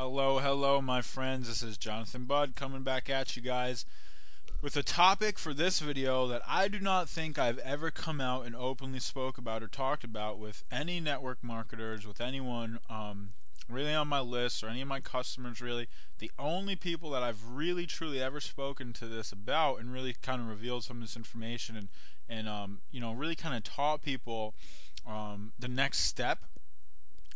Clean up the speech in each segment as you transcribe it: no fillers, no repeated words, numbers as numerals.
Hello, my friends. This is Jonathan Budd coming back at you guys with a topic for this video that I do not think I've ever come out and openly spoke about or talked about with any network marketers, with anyone really on my list or any of my customers. Really, the only people that I've really truly ever spoken to this about and really kind of revealed some of this information and really kind of taught people the next step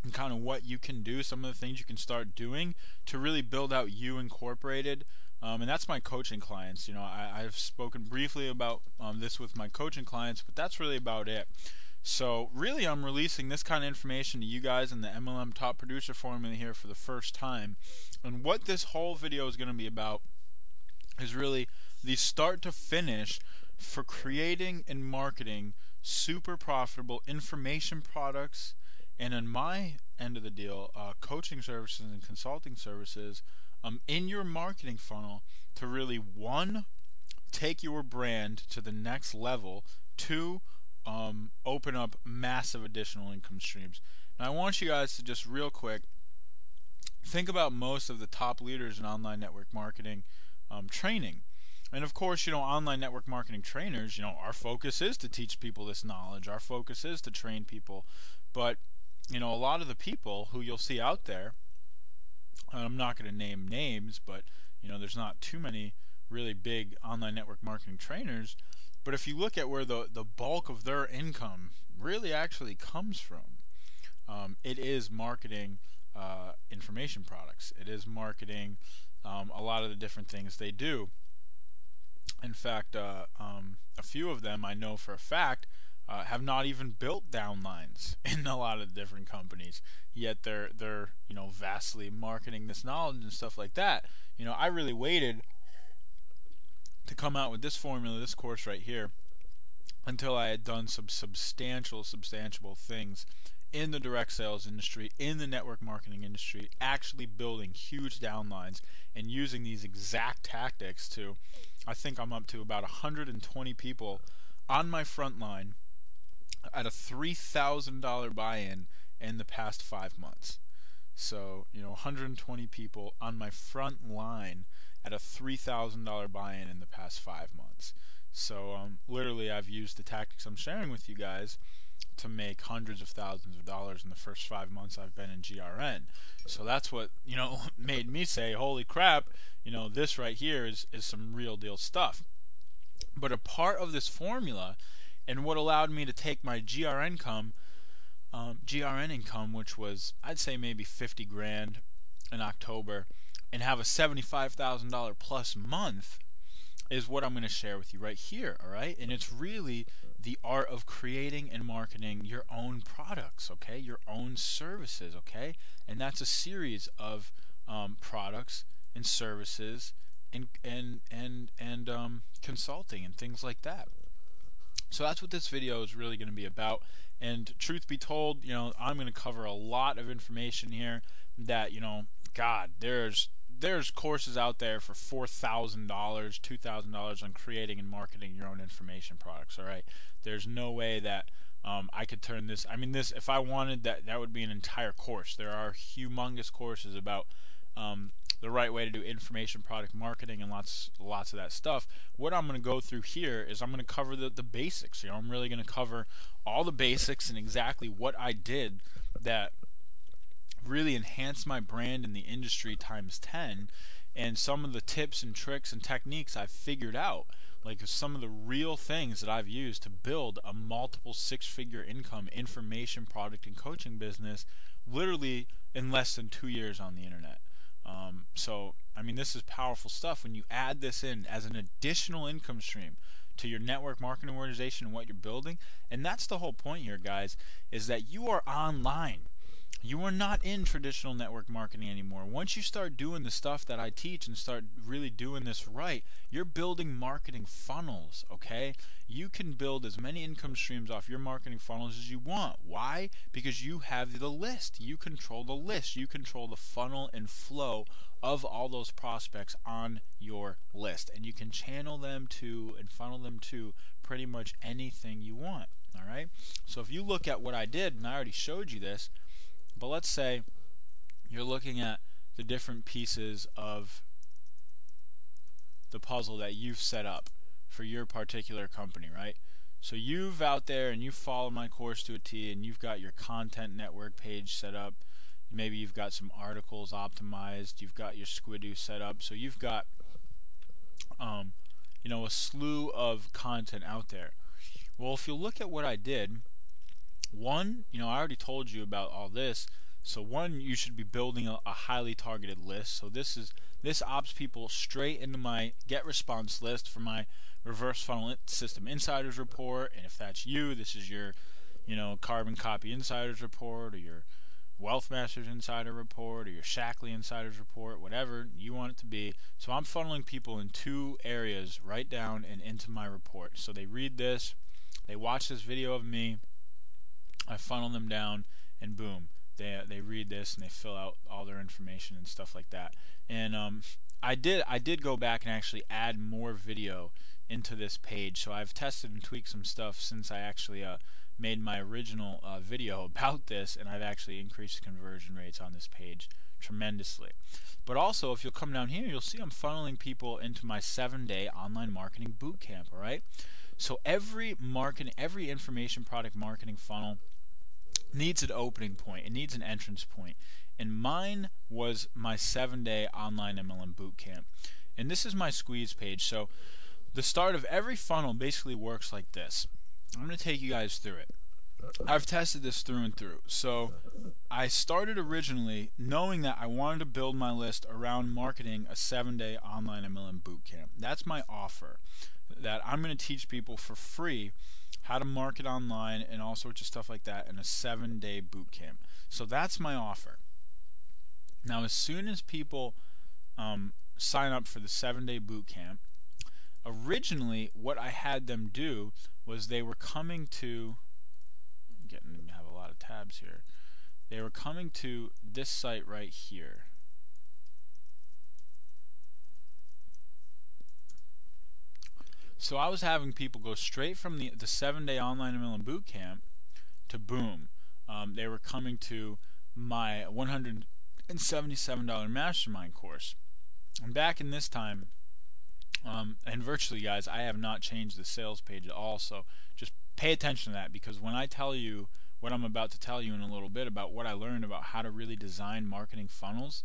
and kind of what you can do, some of the things you can start doing to really build out You Incorporated. And that's my coaching clients. I've spoken briefly about this with my coaching clients, but that's really about it. So really, I'm releasing this kind of information to you guys in the MLM Top Producer Formula here for the first time. And what this whole video is going to be about is really the start to finish for creating and marketing super profitable information products, and on my end of the deal, coaching services and consulting services in your marketing funnel to really, one, take your brand to the next level, two, open up massive additional income streams. Now I want you guys to just real quick think about most of the top leaders in online network marketing training. And of course, online network marketing trainers, our focus is to teach people this knowledge. Our focus is to train people. But a lot of the people who you'll see out there, and I'm not going to name names, but there's not too many really big online network marketing trainers. But if you look at where the bulk of their income really actually comes from, it is marketing information products. It is marketing a lot of the different things they do. In fact, a few of them I know for a fact have not even built downlines in a lot of different companies, yet they're vastly marketing this knowledge and stuff like that. I really waited to come out with this formula, this course right here, until I had done some substantial things in the direct sales industry, in the network marketing industry, actually building huge downlines and using these exact tactics to, I think I'm up to about 120 people on my front line at a $3,000 buy-in in the past 5 months. So 120 people on my front line at a $3,000 buy-in in the past 5 months. So literally, I've used the tactics I'm sharing with you guys to make hundreds of thousands of dollars in the first 5 months I've been in GRN. So that's what made me say, holy crap, this right here is some real deal stuff. But a part of this formula, and what allowed me to take my GRN income, which was, I'd say, maybe 50 grand in October, and have a $75,000 plus month, is what I'm going to share with you right here. All right, and it's really the art of creating and marketing your own products, okay, your own services, okay, and that's a series of products and services and consulting and things like that. So that's what this video is really going to be about. And truth be told, I'm going to cover a lot of information here that, God, there's courses out there for $4,000, $2,000 on creating and marketing your own information products. All right, there's no way that I could turn this. I mean, if I wanted that would be an entire course. There are humongous courses about the right way to do information product marketing and lots of that stuff. What I'm going to go through here is I'm going to cover the basics. I'm really going to cover all the basics and exactly what I did that really enhanced my brand in the industry times 10, and some of the tips and tricks and techniques I've figured out, like some of the real things that I've used to build a multiple six-figure income information product and coaching business literally in less than 2 years on the internet. So I mean, this is powerful stuff when you add this in as an additional income stream to your network marketing organization and what you're building. And that's the whole point here, guys, is that you are online. You are not in traditional network marketing anymore. Once you start doing the stuff that I teach and start really doing this right, you're building marketing funnels, okay? You can build as many income streams off your marketing funnels as you want. Why? Because you have the list. You control the list. You control the funnel and flow of all those prospects on your list. And you can channel them to and funnel them to pretty much anything you want, all right? So if you look at what I did, and I already showed you this, but let's say you're looking at the different pieces of the puzzle that you've set up for your particular company, right? So you've out there and you follow my course to a T, and you've got your content network page set up. Maybe you've got some articles optimized. You've got your Squidoo set up. So you've got a slew of content out there. Well, if you look at what I did, one, I already told you about all this. So one, you should be building a highly targeted list. So this ops people straight into my get response list for my reverse funnel system insiders report. And if that's you, this is your carbon copy insiders report, or your Wealth Masters Insider Report, or your Shackley Insiders Report, whatever you want it to be. So I'm funneling people in two areas, right down and into my report. So they read this, they watch this video of me, I funnel them down, and boom, they read this and they fill out all their information and stuff like that. And I did go back and actually add more video into this page. So I've tested and tweaked some stuff since I actually made my original video about this, and I've actually increased conversion rates on this page tremendously. But also, if you'll come down here, you'll see I'm funneling people into my 7-day online marketing bootcamp. All right. So every information product marketing funnel needs an opening point. It needs an entrance point. And mine was my 7-day online MLM bootcamp. And this is my squeeze page. So the start of every funnel basically works like this. I'm going to take you guys through it. I've tested this through and through. So I started originally knowing that I wanted to build my list around marketing a 7-day online MLM bootcamp. That's my offer, that I'm going to teach people for free how to market online and all sorts of stuff like that in a 7-day bootcamp. So that's my offer. Now, as soon as people sign up for the 7-day bootcamp, originally what I had them do was they were coming to, I'm getting to have a lot of tabs here, they were coming to this site right here. So I was having people go straight from the 7-day online MLM bootcamp to boom. They were coming to my $177 Mastermind course. And back in this time, and virtually, guys, I have not changed the sales page at all. So just pay attention to that, because when I tell you what I'm about to tell you in a little bit about what I learned about how to really design marketing funnels,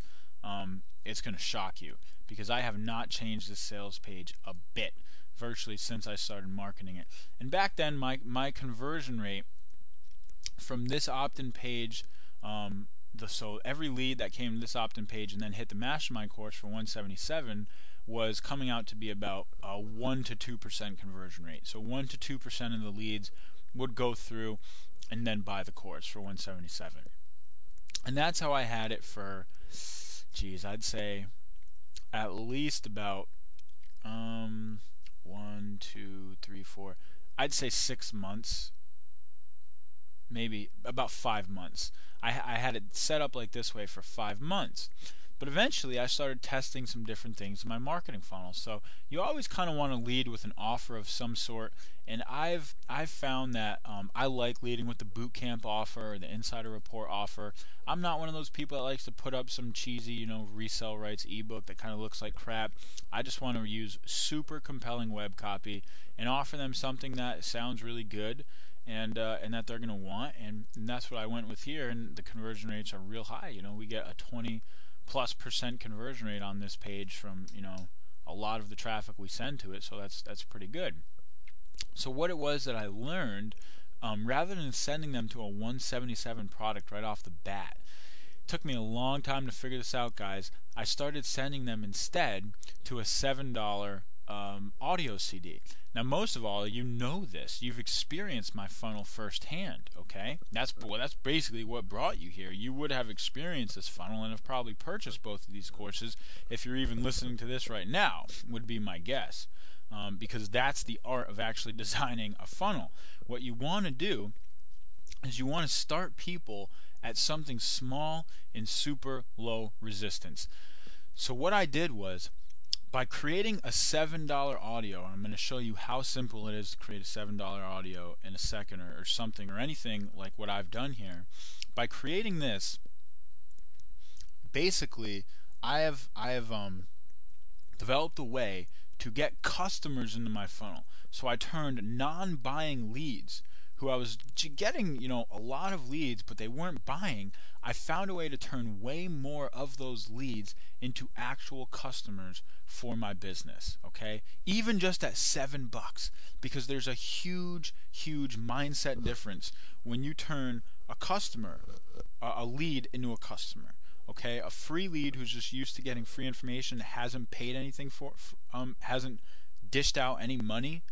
it's going to shock you, because I have not changed the sales page a bit virtually since I started marketing it. And back then, my conversion rate from this opt-in page, so every lead that came to this opt-in page and then hit the Mastermind course for $177 was coming out to be about a 1 to 2% conversion rate. So 1 to 2% of the leads would go through and then buy the course for $177. And that's how I had it for, I'd say at least about 1, 2, 3, 4, I'd say 6 months, maybe about 5 months. I had it set up like this way for 5 months. But eventually I started testing some different things in my marketing funnel. So you always kind of want to lead with an offer of some sort, and I've found that I like leading with the bootcamp offer or the insider report offer. I'm not one of those people that likes to put up some cheesy, resell rights ebook that kind of looks like crap. I just want to use super compelling web copy and offer them something that sounds really good and that they're going to want, and that's what I went with here. And the conversion rates are real high. We get a 20+% conversion rate on this page from a lot of the traffic we send to it, so that's pretty good. So what it was that I learned, rather than sending them to a 177 product right off the bat, it took me a long time to figure this out, guys. I started sending them instead to a $7 audio CD. Now, most of all, you know this. You've experienced my funnel firsthand, okay? That's basically what brought you here. You would have experienced this funnel and have probably purchased both of these courses if you're even listening to this right now, would be my guess, because that's the art of actually designing a funnel. What you want to do is you want to start people at something small and super low resistance. So what I did was, by creating a $7 audio, I'm going to show you how simple it is to create a $7 audio in a second or something, or anything like what I've done here. By creating this, basically I have developed a way to get customers into my funnel. So I turned non-buying leads, who I was getting, a lot of leads, but they weren't buying. I found a way to turn way more of those leads into actual customers for my business. Okay, even just at $7, because there's a huge mindset difference when you turn a customer, a lead, into a customer. Okay, a free lead who's just used to getting free information, hasn't paid anything hasn't dished out any money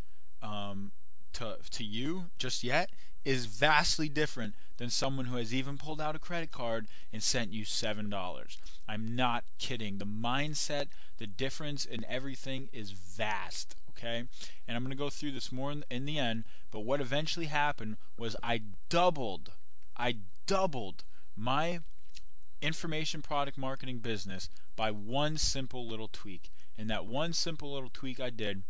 to you just yet, is vastly different than someone who has even pulled out a credit card and sent you $7. I'm not kidding. The mindset, the difference in everything is vast. Okay, and I'm going to go through this more in the end. But what eventually happened was I doubled my information product marketing business by one simple little tweak. And that one simple little tweak I did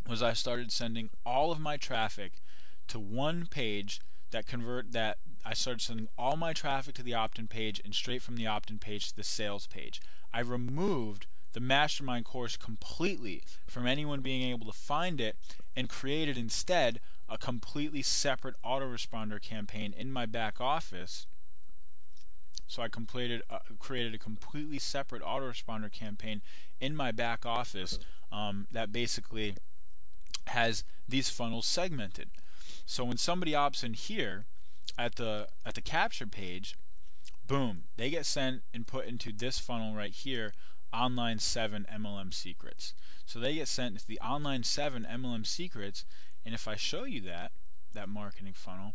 was I started sending all of my traffic to one page that I started sending all my traffic to the opt-in page, and straight from the opt-in page to the sales page. I removed the Mastermind course completely from anyone being able to find it, and created instead a completely separate autoresponder campaign in my back office. So I created a completely separate autoresponder campaign in my back office that basically has these funnels segmented. So when somebody opts in here at the capture page, boom, they get sent and put into this funnel right here, Online 7 MLM Secrets. So they get sent to the Online 7 MLM Secrets, and if I show you that marketing funnel,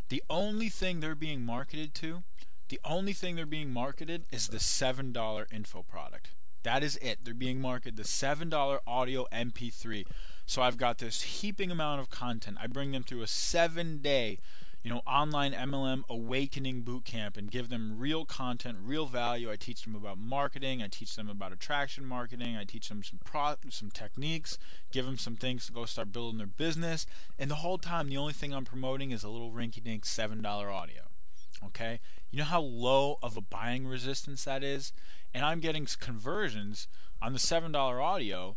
the only thing they're being marketed to, is the $7 info product. That is it. They're being marketed the $7 audio MP3. So I've got this heaping amount of content. I bring them through a 7-day, online MLM awakening bootcamp and give them real content, real value. I teach them about marketing. I teach them about attraction marketing. I teach them some techniques, give them some things to go start building their business. And the whole time, the only thing I'm promoting is a little rinky-dink $7 audio. Okay, you know how low of a buying resistance that is, and I'm getting conversions on the $7 audio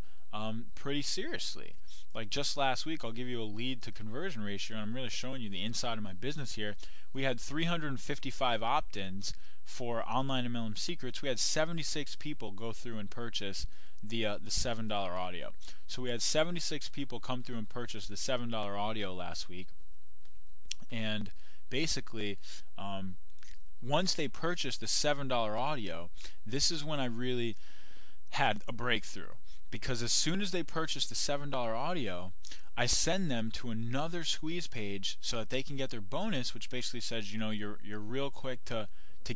pretty seriously. Like just last week, I'll give you a lead to conversion ratio, and I'm really showing you the inside of my business here. We had 355 opt-ins for Online MLM Secrets. We had 76 people go through and purchase the $7 audio. So we had 76 people come through and purchase the $7 audio last week, and basically, once they purchased the $7 audio, this is when I really had a breakthrough. Because as soon as they purchase the $7 audio, I send them to another squeeze page so that they can get their bonus, which basically says, you're real quick to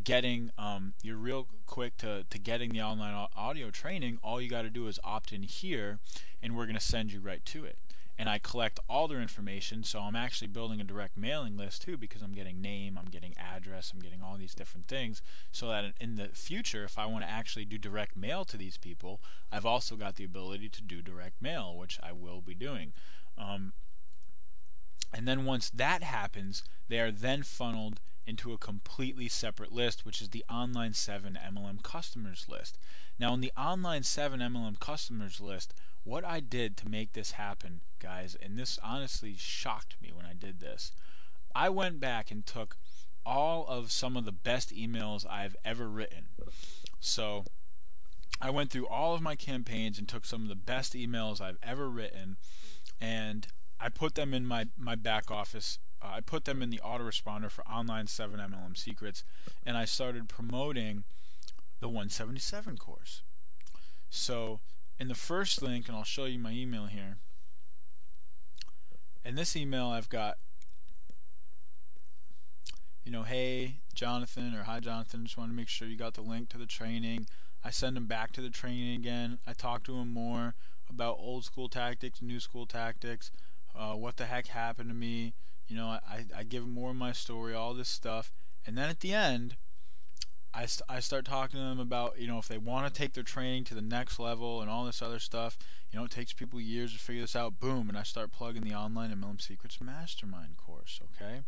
getting the online audio training. All you got to do is opt in here, and we're going to send you right to it. And I collect all their information, so I'm actually building a direct mailing list too, because I'm getting name, I'm getting address, I'm getting all these different things, so that in the future, if I want to actually do direct mail to these people, I've also got the ability to do direct mail, which I will be doing. And then once that happens, they are then funneled into a completely separate list, which is the Online 7 MLM Customers list. Now, in the Online 7 MLM Customers list, what I did to make this happen, guys, and this honestly shocked me when I did this, I went back and took all of some of the best emails I've ever written. So I went through all of my campaigns and took some of the best emails I've ever written, and I put them in my back office. I put them in the autoresponder for Online 7 MLM Secrets, and I started promoting the 177 course. So in the first link, and I'll show you my email here, in this email I've got, hey Jonathan, or hi Jonathan, just want to make sure you got the link to the training. I send them back to the training again. I talk to them more about old school tactics, new school tactics, what the heck happened to me. I give them more of my story, all this stuff, and then at the end, I start talking to them about, if they want to take their training to the next level and all this other stuff. It takes people years to figure this out. Boom, and I start plugging the Online MLM Secrets Mastermind course. Okay,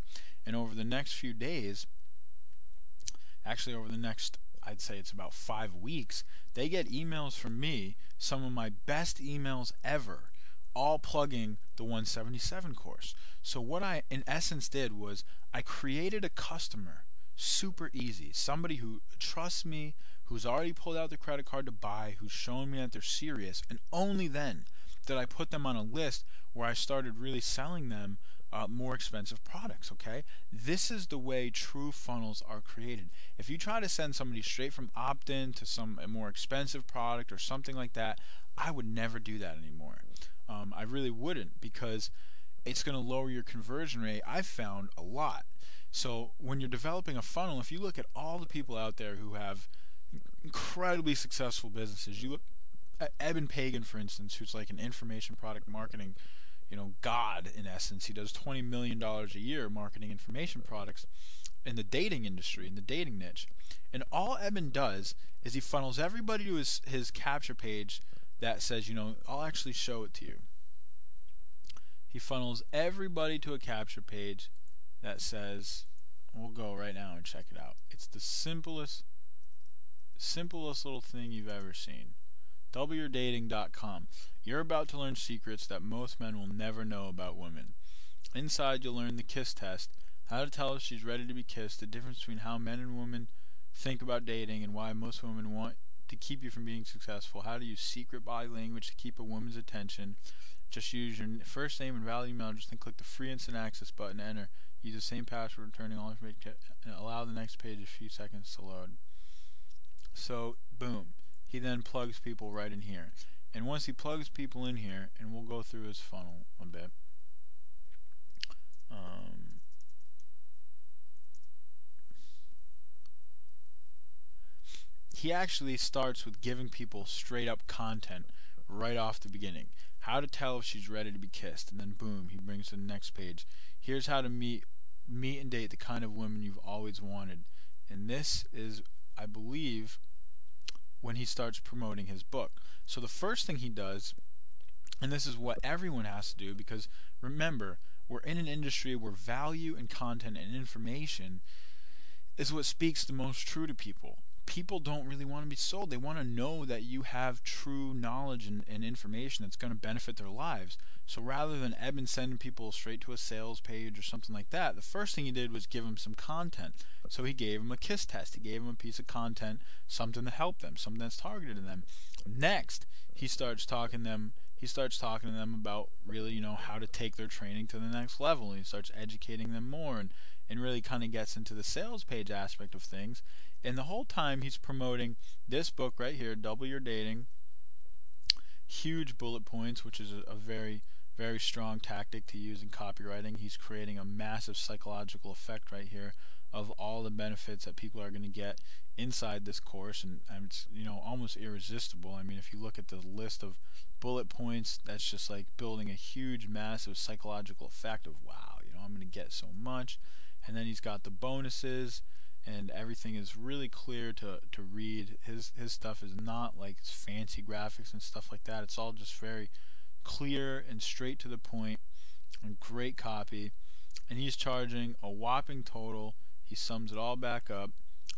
and over the next few days, actually over the next I'd say it's about 5 weeks, they get emails from me, some of my best emails ever, all plugging the 177 course. So what I in essence did was I created a customer, super easy, somebody who trusts me, who's already pulled out the credit card to buy, who's shown me that they're serious, and only then did I put them on a list where I started really selling them more expensive products. Okay, this is the way true funnels are created. If you try to send somebody straight from opt-in to some more expensive product or something like that, I would never do that anymore. I really wouldn't, because it's going to lower your conversion rate. I've found a lot. So when you're developing a funnel, if you look at all the people out there who have incredibly successful businesses, you look at Eben Pagan, for instance, who's like an information product marketing, god in essence. He does $20 million a year marketing information products in the dating industry, in the dating niche. And all Eben does is he funnels everybody to his capture page that says, I'll actually show it to you. He funnels everybody to a capture page that says, we'll go right now and check it out. It's the simplest little thing you've ever seen. doubleyourdating.com. You're about to learn secrets that most men will never know about women. Inside, you'll learn the kiss test, how to tell if she's ready to be kissed, the difference between how men and women think about dating, and why most women want to keep you from being successful, how to use secret body language to keep a woman's attention. Just use your first name and valid email address, then click the free instant access button to enter. Use the same password, returning all information, and allow the next page a few seconds to load. So, boom. He then plugs people right in here. And once he plugs people in here, and we'll go through his funnel a bit. He actually starts with giving people straight up content right off the beginning. How to tell if she's ready to be kissed, and then boom, he brings to the next page. Here's how to meet and date the kind of women you've always wanted. And this is, I believe, when he starts promoting his book. So the first thing he does, and this is what everyone has to do, because remember, we're in an industry where value and content and information is what speaks the most true to people. People don't really want to be sold. They want to know that you have true knowledge and information that's going to benefit their lives. So rather than Eben sending people straight to a sales page or something like that, the first thing he did was give them some content. So he gave them a kiss test. He gave them a piece of content, something to help them, something that's targeted to them. Next, he starts talking to them about really, how to take their training to the next level. And he starts educating them more and really kind of gets into the sales page aspect of things. And the whole time he's promoting this book right here, Double Your Dating. Huge bullet points, which is a very, very strong tactic to use in copywriting. He's creating a massive psychological effect right here of all the benefits that people are going to get inside this course, and it's almost irresistible. I mean, if you look at the list of bullet points, that's just like building a huge, massive psychological effect of wow, I'm going to get so much. And then he's got the bonuses, and everything is really clear to read. His stuff is not like fancy graphics and stuff like that. It's all just very clear and straight to the point and great copy. And he's charging a whopping total, he sums it all back up,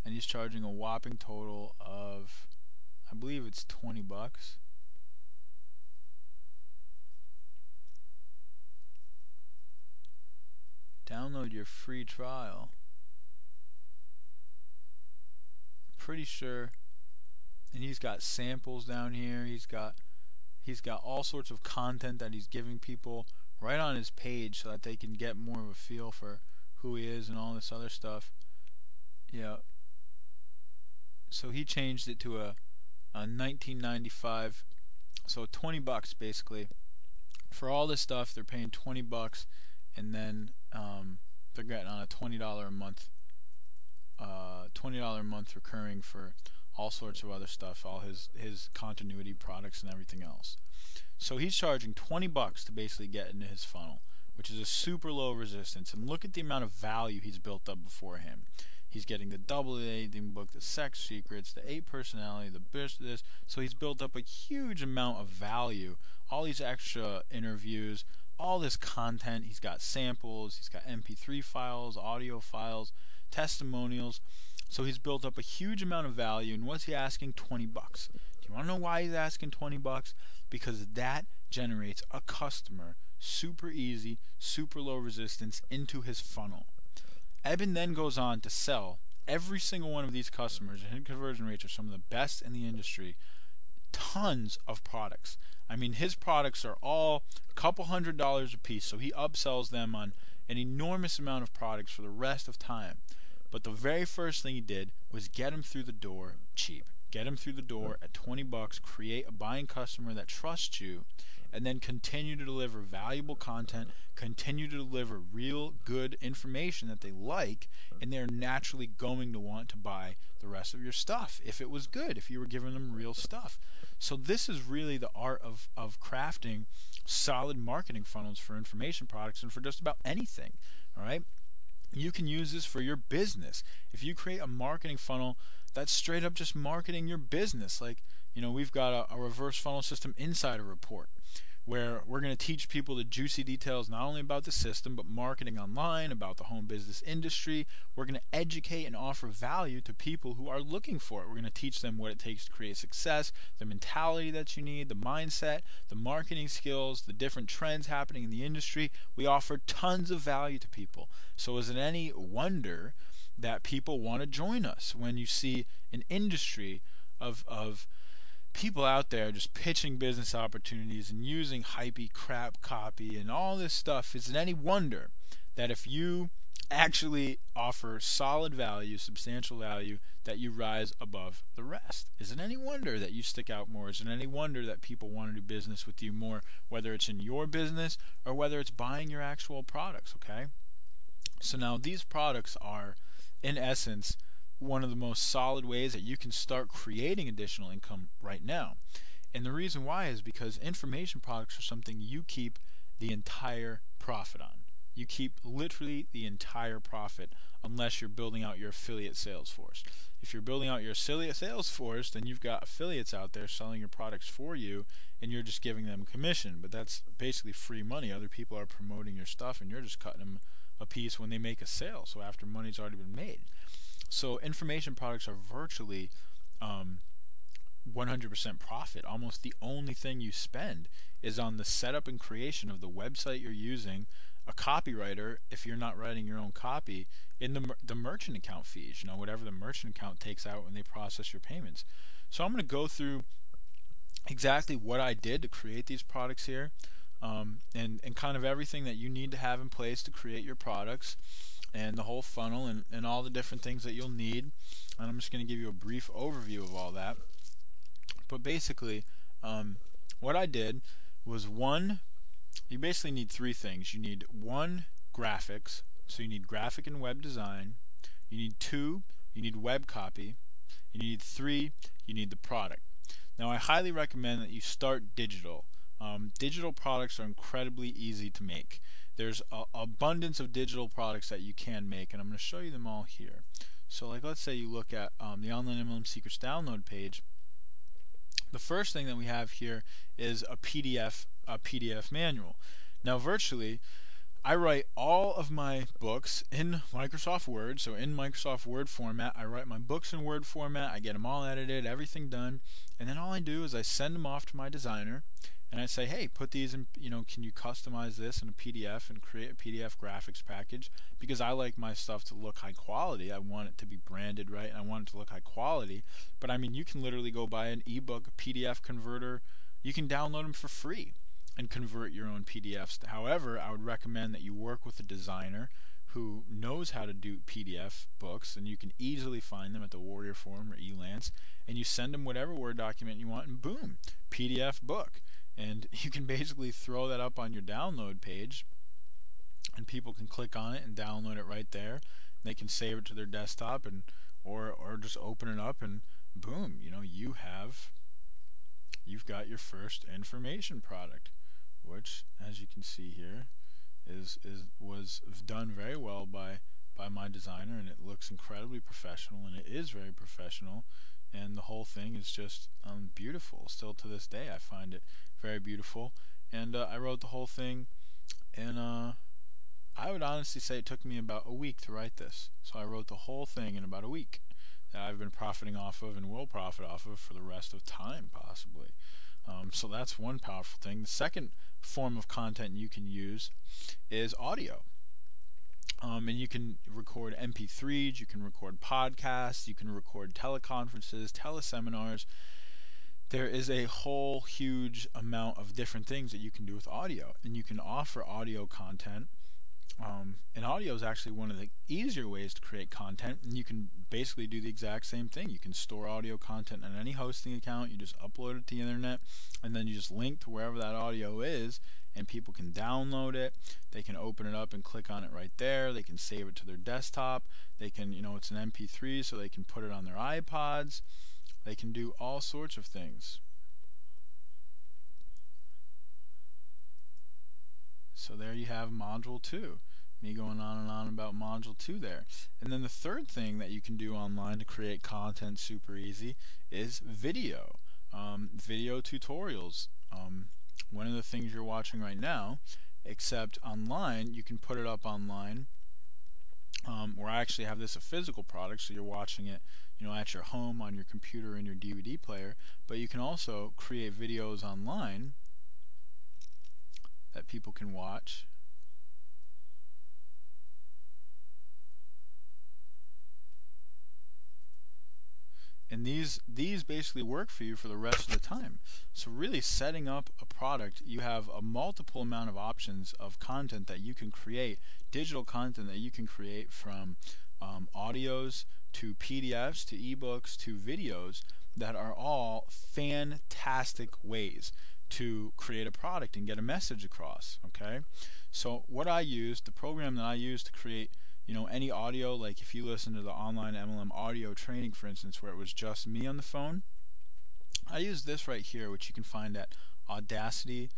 and he's charging a whopping total of, I believe it's $20. Download your free trial. Pretty sure. And he's got samples down here. He's got all sorts of content that he's giving people right on his page so that they can get more of a feel for who he is and all this other stuff. Yeah. So he changed it to a $19.95, so $20 basically. For all this stuff, they're paying $20, and then they're getting on a $20 a month. $20 a month recurring for all sorts of other stuff, all his continuity products and everything else. So he's charging $20 to basically get into his funnel, which is a super low resistance. And look at the amount of value he's built up before him. He's getting the Double Dating book, the sex secrets, the 8 personality, the business. So he's built up a huge amount of value. All these extra interviews, all this content. He's got samples. He's got MP3 files, audio files, testimonials. So he's built up a huge amount of value, and what's he asking? 20 bucks. Do you want to know why he's asking 20 bucks? Because that generates a customer super easy, super low resistance into his funnel. Eben then goes on to sell every single one of these customers, and his conversion rates are some of the best in the industry, tons of products. I mean, his products are all a couple $100s a piece, so he upsells them on an enormous amount of products for the rest of time. But the very first thing he did was get him through the door cheap. Get him through the door at 20 bucks, create a buying customer that trusts you, and then continue to deliver valuable content, continue to deliver real good information that they like, and they're naturally going to want to buy the rest of your stuff if it was good, if you were giving them real stuff. So this is really the art of crafting solid marketing funnels for information products and for just about anything. All right? You can use this for your business. If you create a marketing funnel that's straight up just marketing your business, like, we've got a reverse funnel system insider report where we're going to teach people the juicy details not only about the system but marketing online, about the home business industry. We're going to educate and offer value to people who are looking for it. We're going to teach them what it takes to create success, the mentality that you need, the mindset, the marketing skills, the different trends happening in the industry. We offer tons of value to people. So is it any wonder that people want to join us when you see an industry of people out there just pitching business opportunities and using hypey crap copy and all this stuff? Is it any wonder that if you actually offer solid value, substantial value, that you rise above the rest? Is it any wonder that you stick out more? Is it any wonder that people want to do business with you more, whether it's in your business or whether it's buying your actual products? Okay, so now these products are, in essence, one of the most solid ways that you can start creating additional income right now. And the reason why is because information products are something you keep the entire profit on. You keep literally the entire profit unless you're building out your affiliate sales force. If you're building out your affiliate sales force, then you've got affiliates out there selling your products for you and you're just giving them commission. But that's basically free money. Other people are promoting your stuff and you're just cutting them a piece when they make a sale, so after money's already been made. So information products are virtually 100% profit. Almost the only thing you spend is on the setup and creation of the website you're using, a copywriter if you're not writing your own copy, in the merchant account fees, whatever the merchant account takes out when they process your payments. So I'm going to go through exactly what I did to create these products here, and kind of everything that you need to have in place to create your products, and the whole funnel, and all the different things that you'll need. And I'm just going to give you a brief overview of all that. But basically, what I did was, you basically need three things. You need one, graphics, so you need graphic and web design. You need two, you need web copy. And you need three, you need the product. Now I highly recommend that you start digital. Digital products are incredibly easy to make. There's an abundance of digital products that you can make, and I'm going to show you them all here. So like, let's say you look at the Online MLM Secrets download page. The first thing that we have here is a PDF manual. Now virtually, I write all of my books in Microsoft Word. So in Microsoft Word format, I write my books in Word format, I get them all edited, everything done, and then all I do is I send them off to my designer, and I say, hey, put these in, can you customize this in a PDF and create a PDF graphics package? Because I like my stuff to look high quality. I want it to be branded right, and I want it to look high quality. But I mean, you can literally go buy an ebook, a PDF converter. You can download them for free and convert your own PDFs. However, I would recommend that you work with a designer who knows how to do PDF books, and you can easily find them at the Warrior Forum or Elance, and you send them whatever Word document you want, and boom, PDF book. And you can basically throw that up on your download page, and people can click on it and download it right there. They can save it to their desktop, and or just open it up, and boom, you've got your first information product, which, as you can see here, was done very well by my designer, and it looks incredibly professional, and it is very professional, and the whole thing is just beautiful. Still to this day, I find it very beautiful, and I wrote the whole thing, and I would honestly say it took me about a week to write this. So I wrote the whole thing in about a week. that I've been profiting off of and will profit off of for the rest of time, possibly. So that's one powerful thing. The second form of content you can use is audio. And you can record MP3s, you can record podcasts, you can record teleconferences, teleseminars. There is a whole huge amount of different things that you can do with audio, and you can offer audio content. And audio is actually one of the easier ways to create content, and you can basically do the exact same thing. You can store audio content on any hosting account. You just upload it to the internet, and then you just link to wherever that audio is, and people can download it. They can open it up and click on it right there. They can save it to their desktop. They can, it's an MP3, so they can put it on their iPods. They can do all sorts of things. So there you have module 2. Me going on and on about module 2 there. And then the third thing that you can do online to create content super easy is video. Video tutorials. One of the things you're watching right now, except online, you can put it up online. Where I actually have this a physical product, so you're watching it at your home on your computer in your DVD player. But you can also create videos online that people can watch. And these basically work for you for the rest of the time. So really setting up a product, you have a multiple amount of options of content that you can create, digital content that you can create, from audios to PDFs to ebooks to videos, that are all fantastic ways to create a product and get a message across. Okay, so what I use, the program that I use to create any audio, like if you listen to the online MLM audio training, for instance, where it was just me on the phone, I use this right here, which you can find at Audacity.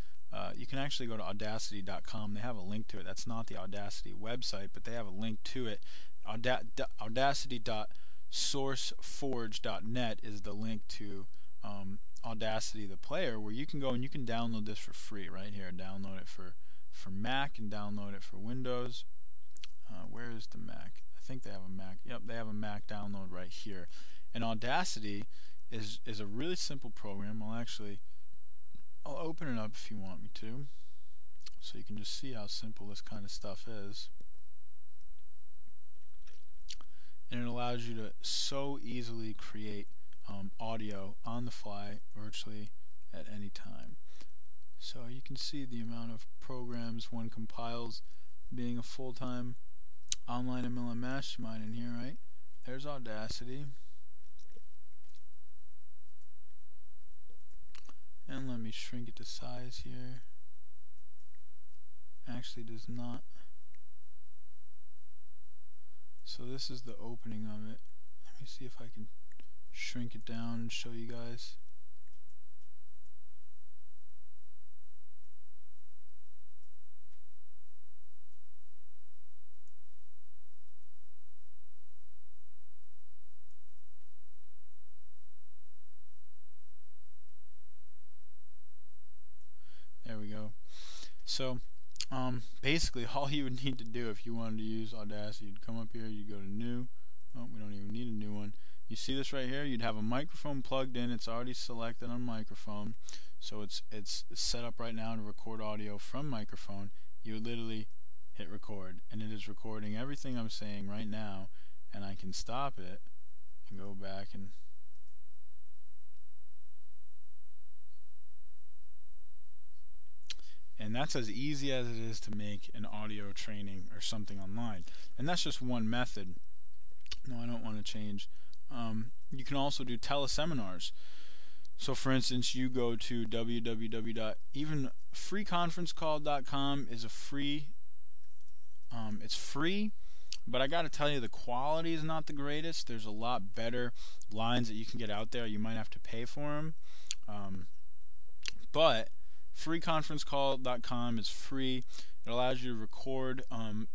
You can actually go to audacity.com. They have a link to it. That's not the Audacity website, but they have a link to it. Audacity.sourceforge.net is the link to Audacity, the player, where you can go and you can download this for free right here. Download it for Mac and download it for Windows. Where is the Mac? I think they have a Mac. Yep, they have a Mac download right here. And Audacity is a really simple program. I'll open it up if you want me to, so you can just see how simple this kind of stuff is. And it allows you to so easily create audio on the fly, virtually at any time. So you can see the amount of programs one compiles, being a full-time online MLM mastermind in here, right? There's Audacity. And let me shrink it to size here. Actually does not. So this is the opening of it. Let me see if I can shrink it down and show you guys. There we go. So basically all you would need to do if you wanted to use Audacity, you'd come up here, you'd go to new. Oh, we don't even need a new one. You see this right here? You'd have a microphone plugged in. It's already selected on microphone, so it's set up right now to record audio from microphone. You would literally hit record, and it is recording everything I'm saying right now, and I can stop it and go back and that's as easy as it is to make an audio training or something online. And that's just one method. No, I don't want to change. You can also do teleseminars. So for instance, you go to even freeconferencecall.com is a free, it's free, but I gotta tell you, the quality is not the greatest. There's a lot better lines that you can get out there. You might have to pay for them, but freeconferencecall.com is free. It allows you to record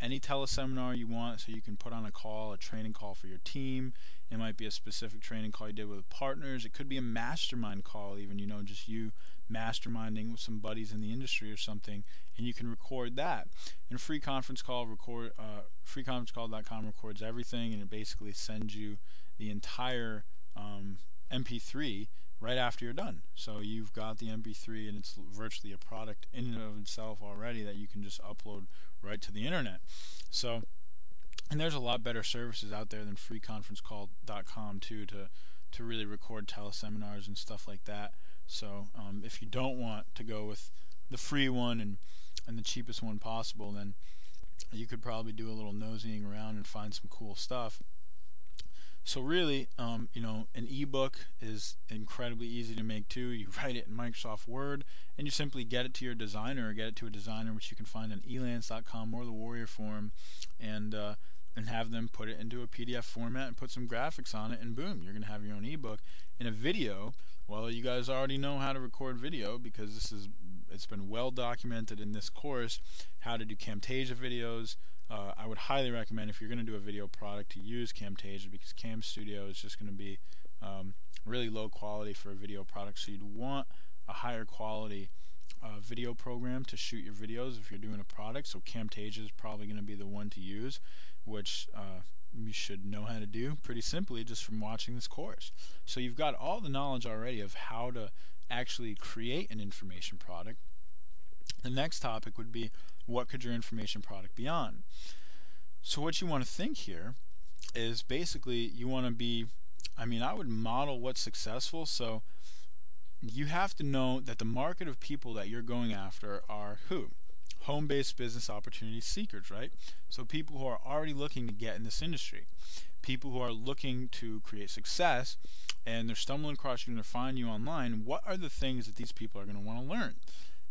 any teleseminar you want, so you can put on a call, a training call for your team. It might be a specific training call you did with partners. It could be a mastermind call, even, just you masterminding with some buddies in the industry or something, and you can record that. And freeconferencecall.com records everything, and it basically sends you the entire MP3 right after you're done. So you've got the MP3 and it's virtually a product in and of itself already that you can just upload right to the internet. So, and there's a lot better services out there than freeconferencecall.com too to really record teleseminars and stuff like that. So if you don't want to go with the free one and the cheapest one possible, then you could probably do a little nosying around and find some cool stuff. So really, you know, an ebook is incredibly easy to make too. You write it in Microsoft Word, and you simply get it to your designer, or get it to a designer, which you can find on elance.com or the Warrior Forum, and have them put it into a PDF format and put some graphics on it, and boom, you're going to have your own ebook. In a video, well, you guys already know how to record video because it's been well documented in this course how to do Camtasia videos. I would highly recommend, if you're going to do a video product, to use Camtasia, because Cam Studio is just going to be really low quality for a video product. So you'd want a higher quality video program to shoot your videos if you're doing a product. So Camtasia is probably going to be the one to use, which you should know how to do pretty simply just from watching this course. So you've got all the knowledge already of how to actually create an information product. The next topic would be, what could your information product be on? So what you want to think here is basically you want to be, I would model what's successful. So you have to know that the market of people that you're going after are who? Home-based business opportunity seekers, right? So people who are already looking to get in this industry, people who are looking to create success, and they're stumbling across you and they're finding you online. What are the things that these people are going to want to learn?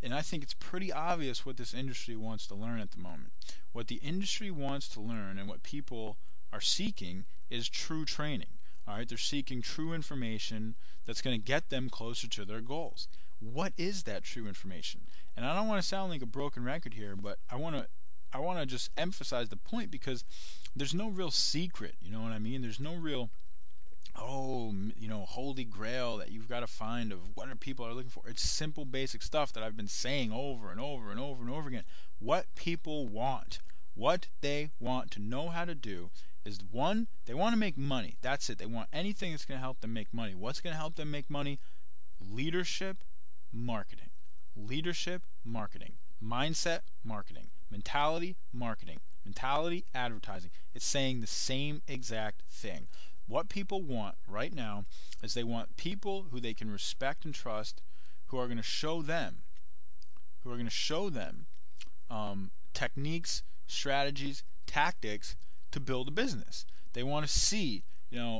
And I think it's pretty obvious what this industry wants to learn at the moment. What the industry wants to learn and what people are seeking is true training. All right, they're seeking true information that's going to get them closer to their goals. What is that true information? And I don't want to sound like a broken record here, but I want to just emphasize the point, because there's no real secret, you know what I mean? There's no real holy grail that you've got to find of what people are looking for. It's simple, basic stuff that I've been saying over and over and over and over again. What people want, what they want to know how to do is, one, they want to make money. That's it. They want anything that's going to help them make money. What's going to help them make money? Leadership, marketing. Leadership, marketing. Mindset, marketing. Mentality, marketing. Mentality, advertising. It's saying the same exact thing. What people want right now is they want people who they can respect and trust, who are going to show them techniques, strategies, tactics to build a business. They want to see,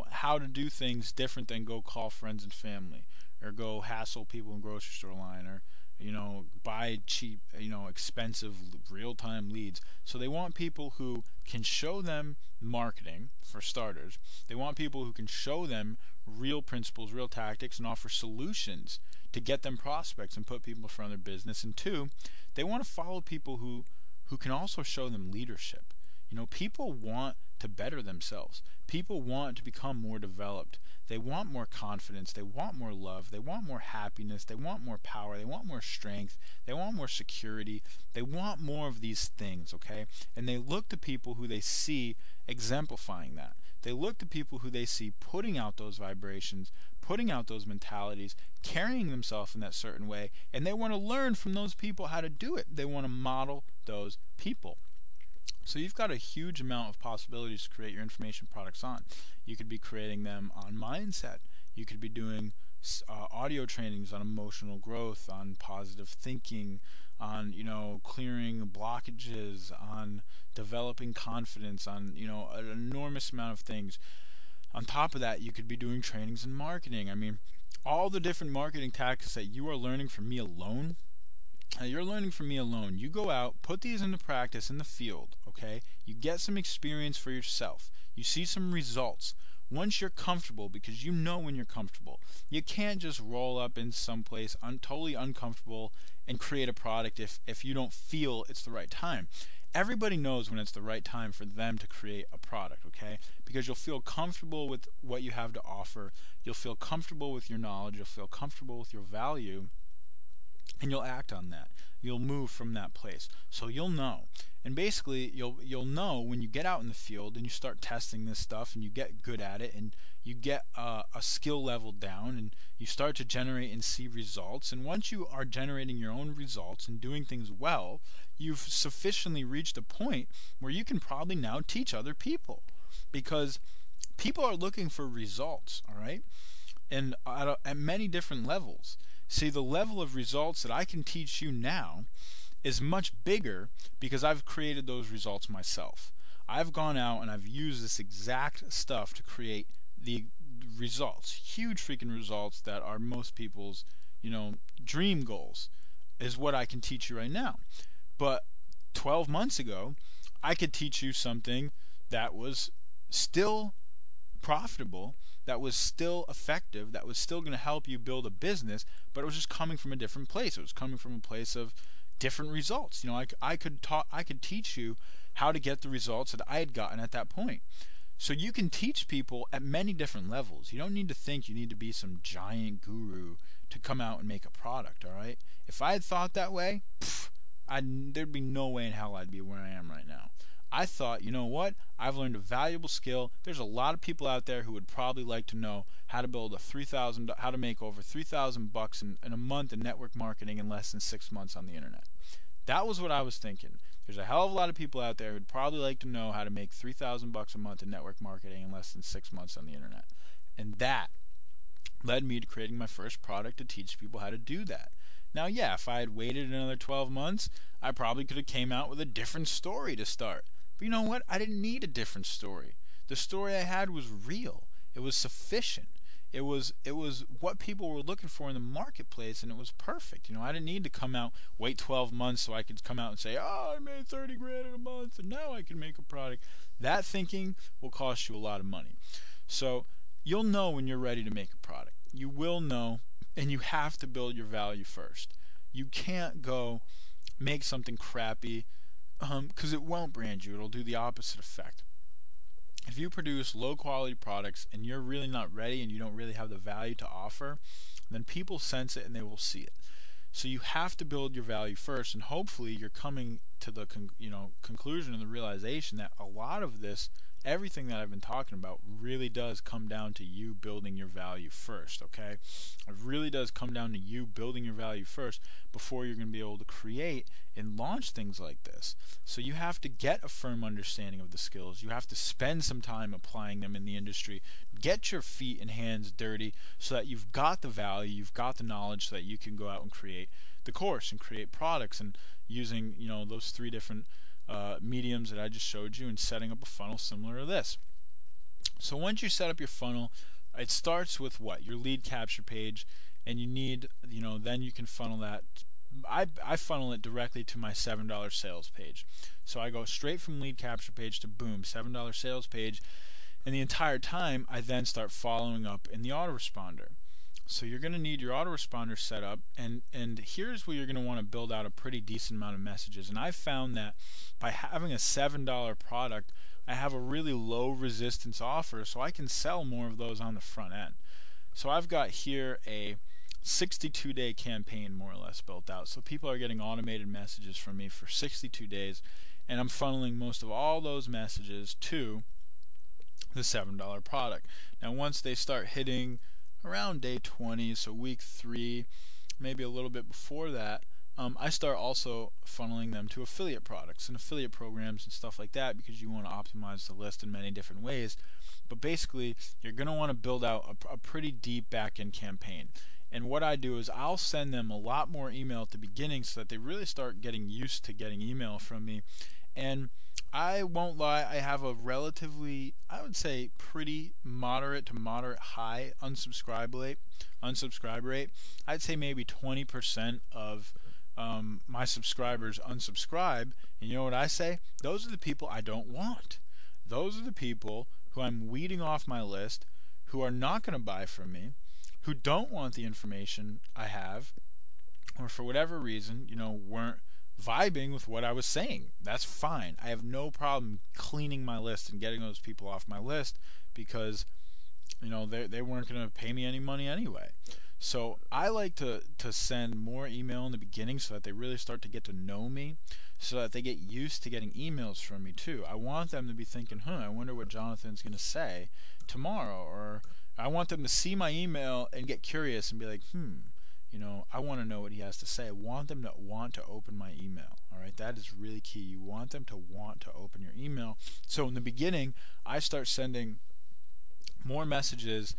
how to do things different than go call friends and family, or go hassle people in grocery store line, or buy cheap, expensive real-time leads. So they want people who can show them marketing, for starters. They want people who can show them real principles, real tactics, and offer solutions to get them prospects and put people in front of their business. And two, they want to follow people who can also show them leadership. People want to better themselves. People want to become more developed. They want more confidence. They want more love. They want more happiness. They want more power. They want more strength. They want more security. They want more of these things, okay? And they look to people who they see exemplifying that. They look to people who they see putting out those vibrations, putting out those mentalities, carrying themselves in that certain way, and they want to learn from those people how to do it. They want to model those people. So you've got a huge amount of possibilities to create your information products on. You could be creating them on mindset. You could be doing audio trainings on emotional growth, on positive thinking, on clearing blockages, on developing confidence, on an enormous amount of things. On top of that, you could be doing trainings in marketing. All the different marketing tactics that you are learning from me alone. You're learning from me alone. You go out, put these into practice in the field, okay? You get some experience for yourself. You see some results. Once you're comfortable, because you know when you're comfortable, you can't just roll up in someplace totally uncomfortable and create a product if you don't feel it's the right time. Everybody knows when it's the right time for them to create a product, okay? Because you'll feel comfortable with what you have to offer. You'll feel comfortable with your knowledge. You'll feel comfortable with your value. and you'll act on that. You'll move from that place. So you'll know. And basically you'll know when you get out in the field and you start testing this stuff and you get good at it and you get a skill level down and you start to generate and see results. And once you are generating your own results and doing things well, you've sufficiently reached a point where you can probably now teach other people, because people are looking for results, all right? And at many different levels. See, the level of results that I can teach you now is much bigger because I've created those results myself. I've gone out and I've used this exact stuff to create the results, huge freaking results that are most people's, dream goals, is what I can teach you right now. But 12 months ago, I could teach you something that was still profitable, that was still effective, that was still going to help you build a business, but it was just coming from a different place. It was coming from a place of different results. I could teach you how to get the results that I had gotten at that point. So you can teach people at many different levels. You don't need to think you need to be some giant guru to come out and make a product, all right? If I had thought that way, there'd be no way in hell I'd be where I am right now. I thought, you know what? I've learned a valuable skill. There's a lot of people out there who would probably like to know how to build how to make over $3,000 in a month in network marketing in less than 6 months on the internet. That was what I was thinking. There's a hell of a lot of people out there who'd probably like to know how to make $3,000 a month in network marketing in less than 6 months on the internet. And that led me to creating my first product to teach people how to do that. Now, yeah, if I had waited another 12 months, I probably could have came out with a different story to start. But you know what? I didn't need a different story. The story I had was real. It was sufficient. It was what people were looking for in the marketplace, and it was perfect. I didn't need to come out, wait 12 months so I could come out and say, oh, I made 30 grand in a month, and now I can make a product. That thinking will cost you a lot of money. So you'll know when you're ready to make a product. You will know, and you have to build your value first. You can't go make something crappy, because it won't brand you. It'll do the opposite effect. If you produce low quality products and you're really not ready and you don't really have the value to offer, then people sense it and they will see it. So you have to build your value first, and hopefully you're coming to the conclusion and the realization that a lot of this, everything that I've been talking about, really does come down to you building your value first, okay? It really does come down to you building your value first before you're going to be able to create and launch things like this. So you have to get a firm understanding of the skills. You have to spend some time applying them in the industry. Get your feet and hands dirty so that you've got the value, you've got the knowledge, so that you can go out and create the course and create products, and using those 3 different mediums that I just showed you, and setting up a funnel similar to this. So once you set up your funnel, it starts with what? Your lead capture page, and you need, then you can funnel that. I funnel it directly to my $7 sales page. So I go straight from lead capture page to boom, $7 sales page, and the entire time I then start following up in the autoresponder. So you're going to need your autoresponder set up, and here's where you're going to want to build out a pretty decent amount of messages. And I found that by having a $7 product, I have a really low resistance offer, so I can sell more of those on the front end. So I've got here a 62-day campaign more or less built out. So people are getting automated messages from me for 62 days, and I'm funneling most of all those messages to the $7 product. Now once they start hitting around day 20, so week 3, maybe a little bit before that, I start also funneling them to affiliate products and affiliate programs and stuff like that, because you want to optimize the list in many different ways. But basically, you're going to want to build out a pretty deep back-end campaign. And what I do is I'll send them a lot more email at the beginning so that they really start getting used to getting email from me. And I won't lie, I have a relatively, I would say, pretty moderate to moderate high unsubscribe rate. I'd say maybe 20% of my subscribers unsubscribe, and you know what I say? Those are the people I don't want. Those are the people who I'm weeding off my list, who are not going to buy from me, who don't want the information I have, or for whatever reason, weren't vibing with what I was saying. That's fine. I have no problem cleaning my list and getting those people off my list, because they weren't going to pay me any money anyway. So I like to send more email in the beginning so that they really start to get to know me, so that they get used to getting emails from me too. I want them to be thinking, I wonder what Jonathan's going to say tomorrow. Or I want them to see my email and get curious and be like, I want to know what he has to say. I want them to want to open my email. All right, that is really key. You want them to want to open your email. So in the beginning, I start sending more messages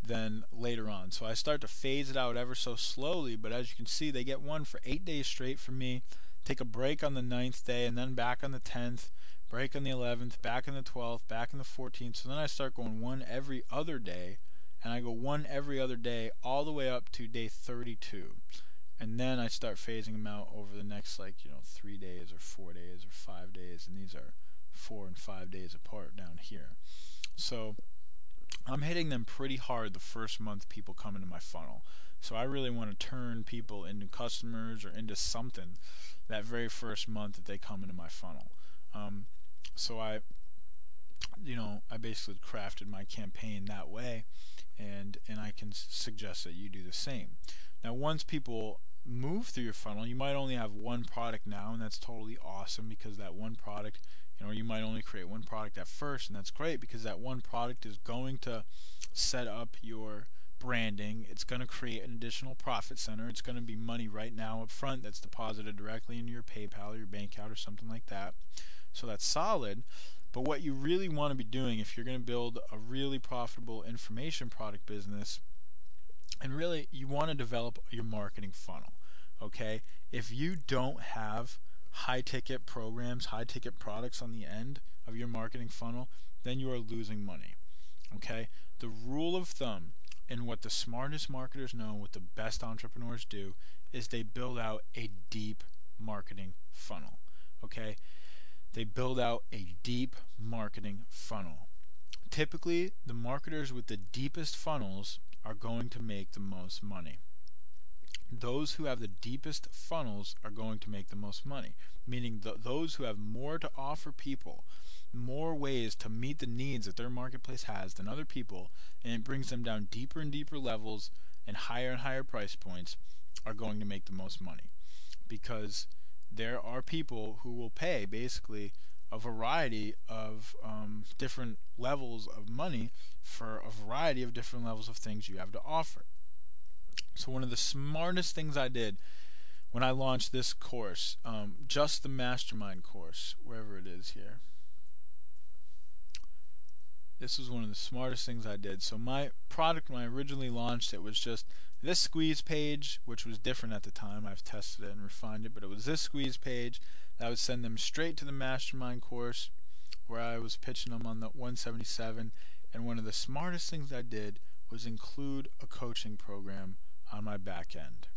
than later on. So I start to phase it out ever so slowly, but as you can see, they get one for 8 days straight from me, take a break on the 9th day, and then back on the 10th, break on the 11th, back on the 12th, back on the 14th. So then I start going one every other day, and I go one every other day all the way up to day 32. And then I start phasing them out over the next 3 days or 4 days or 5 days, and these are 4 and 5 days apart down here. So I'm hitting them pretty hard the first month people come into my funnel. So I really want to turn people into customers or into something that very first month that they come into my funnel. So I basically crafted my campaign that way, and I can suggest that you do the same. Now, once people move through your funnel, you might only have one product now, and that's totally awesome, because that one product, you might only create one product at first, and that's great because that one product is going to set up your branding. It's going to create an additional profit center. It's going to be money right now up front that's deposited directly into your PayPal or your bank account or something like that. So that's solid. But what you really want to be doing if you're going to build a really profitable information product business, and really you want to develop your marketing funnel. Okay? If you don't have high ticket programs, high ticket products on the end of your marketing funnel, then you are losing money. Okay? The rule of thumb, and what the smartest marketers know, what the best entrepreneurs do, is they build out a deep marketing funnel. Okay? They build out a deep marketing funnel. Typically, the marketers with the deepest funnels are going to make the most money. Those who have the deepest funnels are going to make the most money, meaning those who have more to offer people, more ways to meet the needs that their marketplace has than other people, and it brings them down deeper and deeper levels and higher price points, are going to make the most money. Because there are people who will pay basically a variety of different levels of money for a variety of different levels of things you have to offer. So one of the smartest things I did when I launched this course, just the Mastermind course, wherever it is here, this was one of the smartest things I did. So my product, when I originally launched it, was just this squeeze page, which was different at the time. I've tested it and refined it, but it was this squeeze page that would send them straight to the Mastermind course, where I was pitching them on the 177. And one of the smartest things I did was include a coaching program on my back end,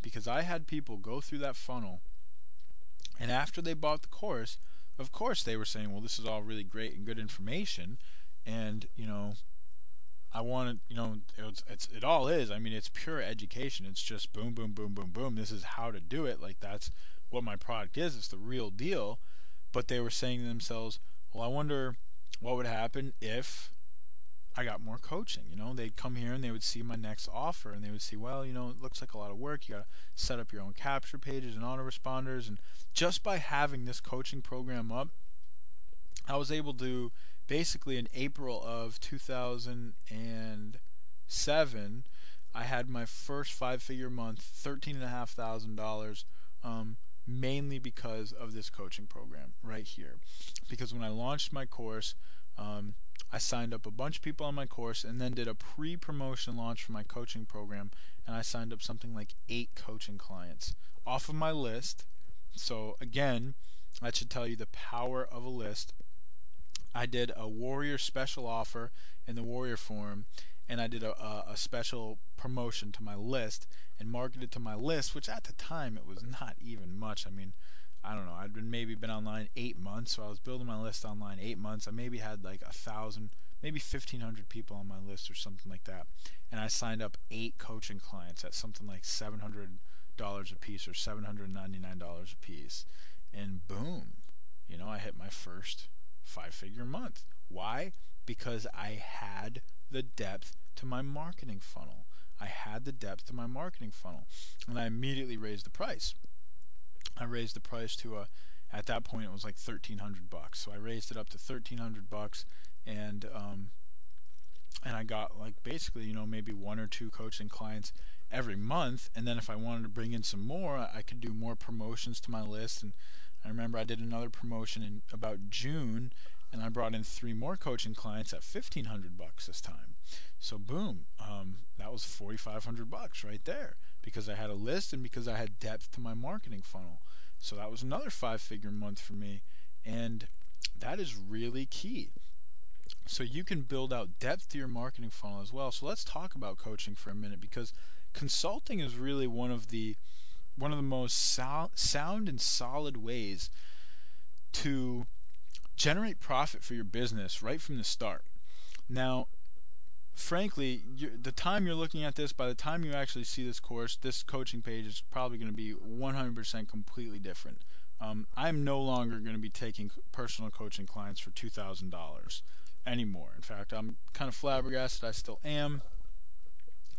because I had people go through that funnel, and after they bought the course, of course they were saying, well, this is all really great and good information, and I wanted, it all is. I mean, it's pure education. It's just boom, boom, boom, boom, boom. This is how to do it. Like, that's what my product is. It's the real deal. But they were saying to themselves, well, I wonder what would happen if I got more coaching. They'd come here and they would see my next offer, and they would see, well, it looks like a lot of work. You got to set up your own capture pages and autoresponders. And just by having this coaching program up, I was able to basically, in April of 2007, I had my first 5-figure month, $13,500, mainly because of this coaching program right here. Because when I launched my course, I signed up a bunch of people on my course, and then did a pre-promotion launch for my coaching program, and I signed up something like 8 coaching clients off of my list. So again, that should tell you the power of a list. I did a Warrior special offer in the Warrior forum, and I did a special promotion to my list and marketed to my list, which at the time it was not even much. I mean, I don't know, I'd maybe been online 8 months, so I was building my list online 8 months. I maybe had like 1,000, maybe 1,500 people on my list or something like that, and I signed up 8 coaching clients at something like $700 a piece or $799 a piece, and boom, I hit my first 5-figure month. Why? Because I had the depth to my marketing funnel. the depth to my marketing funnel. And I immediately raised the price. I raised the price to at that point it was like $1,300. So I raised it up to $1,300, and I got like basically, you know, maybe 1 or 2 coaching clients every month. And then if I wanted to bring in some more, I could do more promotions to my list. And I remember I did another promotion in about June, and I brought in 3 more coaching clients at $1,500 this time. So boom, that was $4,500 right there, because I had a list and because I had depth to my marketing funnel. So that was another 5-figure month for me, and that is really key. So you can build out depth to your marketing funnel as well. So let's talk about coaching for a minute, because consulting is really one of the most sound and solid ways to generate profit for your business right from the start. Now, frankly, the time you're looking at this, by the time you actually see this course, this coaching page is probably going to be 100% completely different. I'm no longer going to be taking personal coaching clients for $2,000 anymore. In fact, I'm kind of flabbergasted I still am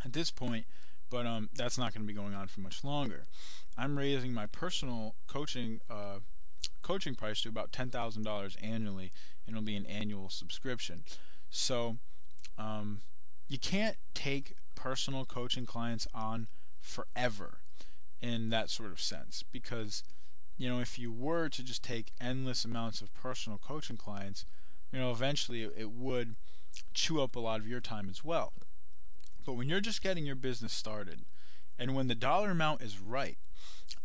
at this point, but that's not going to be going on for much longer. I'm raising my personal coaching price to about $10,000 annually, and it'll be an annual subscription. So you can't take personal coaching clients on forever in that sort of sense, because, you know, if you were to just take endless amounts of personal coaching clients, you know, eventually it would chew up a lot of your time as well. But when you're just getting your business started, and when the dollar amount is right,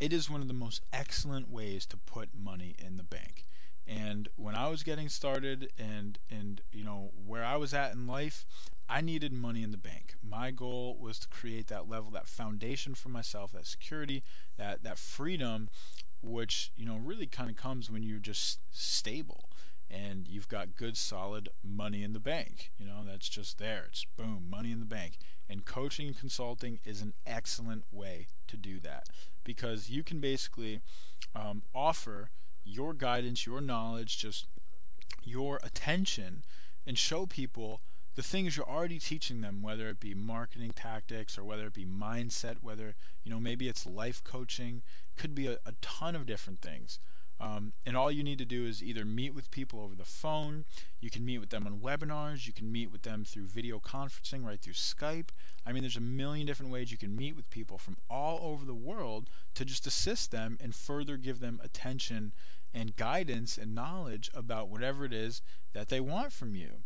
it is one of the most excellent ways to put money in the bank. And when I was getting started, and you know, where I was at in life, I needed money in the bank. My goal was to create that level, that foundation for myself, that security, that freedom, which, you know, really kind of comes when you're just stable and you've got good solid money in the bank. You know, that's just there. It's boom, money in the bank. And coaching and consulting is an excellent way to do that, because you can basically offer your guidance, your knowledge, just your attention, and show people the things you're already teaching them, whether it be marketing tactics or whether it be mindset, whether, you know, maybe it's life coaching, could be a ton of different things. And all you need to do is either meet with people over the phone, you can meet with them on webinars, you can meet with them through video conferencing right through Skype. I mean, there's a million different ways you can meet with people from all over the world to just assist them and further give them attention and guidance and knowledge about whatever it is that they want from you.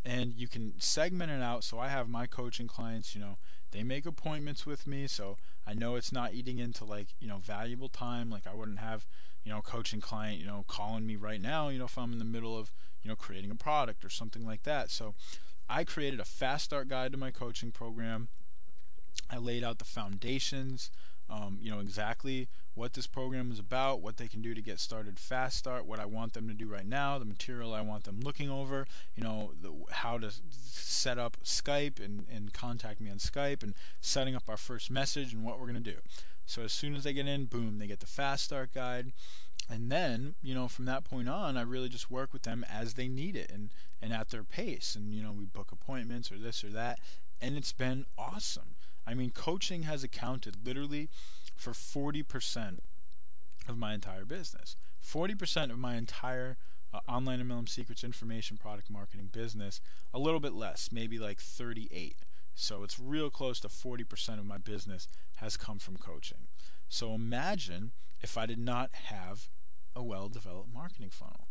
And you can segment it out. So I have my coaching clients, you know, they make appointments with me, so I know it's not eating into, like, you know, valuable time. Like, I wouldn't have, you know, a coaching client, you know, calling me right now, you know, if I'm in the middle of, you know, creating a product or something like that. So I created a fast start guide to my coaching program. I laid out the foundations, you know, exactly what this program is about, what they can do to get started fast start, what I want them to do right now, the material I want them looking over, you know, how to set up Skype and contact me on Skype, and setting up our first message and what we're going to do. So as soon as they get in, boom, they get the fast start guide. And then, you know, from that point on, I really just work with them as they need it and at their pace. And, you know, we book appointments or this or that. And it's been awesome. I mean, coaching has accounted literally for 40% of my entire business. 40% of my entire online MLM Secrets information product marketing business. A little bit less, maybe like 38. So it's real close to 40% of my business has come from coaching. So imagine if I did not have a well-developed marketing funnel.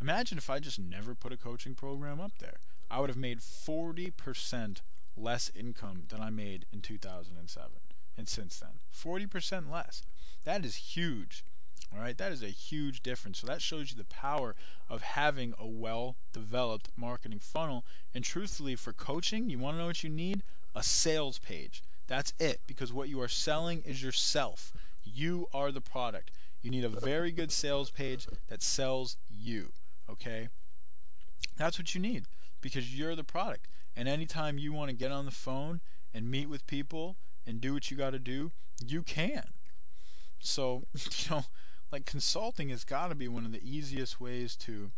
Imagine if I just never put a coaching program up there. I would have made 40% less income than I made in 2007. And since then, 40% less. That is huge. All right, that is a huge difference. So that shows you the power of having a well-developed marketing funnel. And truthfully, for coaching, you want to know what you need? A sales page. That's it, because what you are selling is yourself. You are the product. You need a very good sales page that sells you. Okay? That's what you need, because you're the product. And anytime you want to get on the phone and meet with people and do what you got to do, you can. So, you know, like, consulting has got to be one of the easiest ways to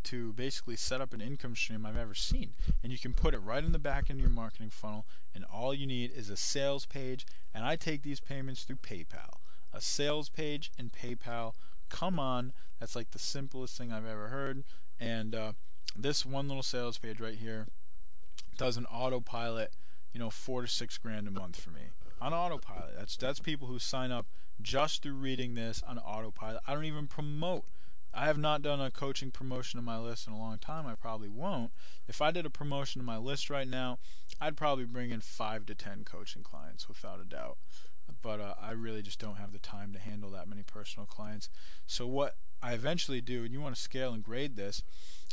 to basically set up an income stream I've ever seen. And you can put it right in the back end of your marketing funnel, and all you need is a sales page, and I take these payments through PayPal. A sales page and PayPal, come on, that's like the simplest thing I've ever heard. And this one little sales page right here does an autopilot, $4 to $6 grand a month for me on autopilot. That's people who sign up just through reading this on autopilot. I don't even promote. I have not done a coaching promotion on my list in a long time. I probably won't. If I did a promotion on my list right now, I'd probably bring in 5 to 10 coaching clients without a doubt. But I really just don't have the time to handle that many personal clients. So what I eventually do, and you want to scale and grade this,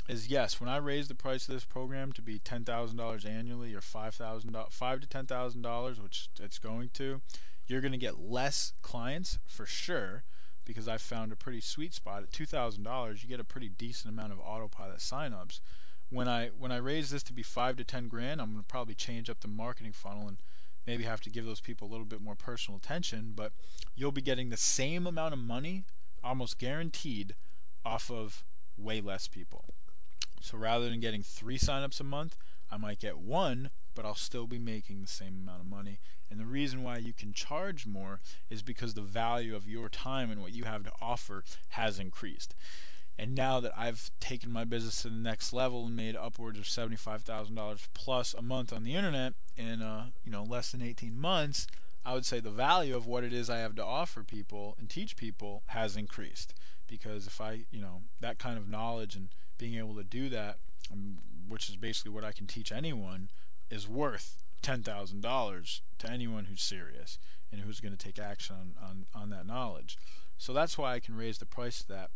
is yes, when I raise the price of this program to be $10,000 annually or $5,000 to $10,000, which it's going to, you're going to get less clients for sure, because I found a pretty sweet spot at $2,000. You get a pretty decent amount of autopilot signups. When I raise this to be 5 to 10 grand, I'm going to probably change up the marketing funnel and maybe have to give those people a little bit more personal attention, but you'll be getting the same amount of money, almost guaranteed, off of way less people. So rather than getting 3 signups a month, I might get 1, but I'll still be making the same amount of money. And the reason why you can charge more is because the value of your time and what you have to offer has increased. And now that I've taken my business to the next level and made upwards of $75,000 plus a month on the internet in less than 18 months, I would say the value of what it is I have to offer people and teach people has increased. Because if I, that kind of knowledge and being able to do that, which is basically what I can teach anyone, is worth $10,000 to anyone who's serious and who's going to take action on that knowledge. So that's why I can raise the price of that.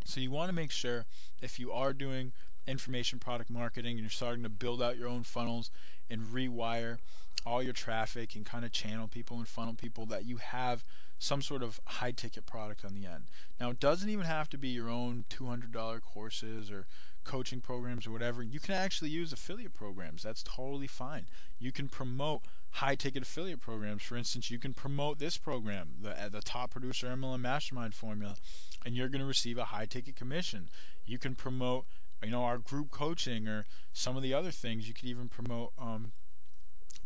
So you want to make sure, if you are doing information product marketing and you're starting to build out your own funnels and rewire all your traffic and kind of channel people and funnel people, that you have some sort of high ticket product on the end. Now, it doesn't even have to be your own $200 courses or coaching programs or whatever. You can actually use affiliate programs. That's totally fine. You can promote high ticket affiliate programs. For instance, you can promote this program, the Top Producer MLM Mastermind formula, and you're going to receive a high ticket commission. You can promote our group coaching or some of the other things. You could even promote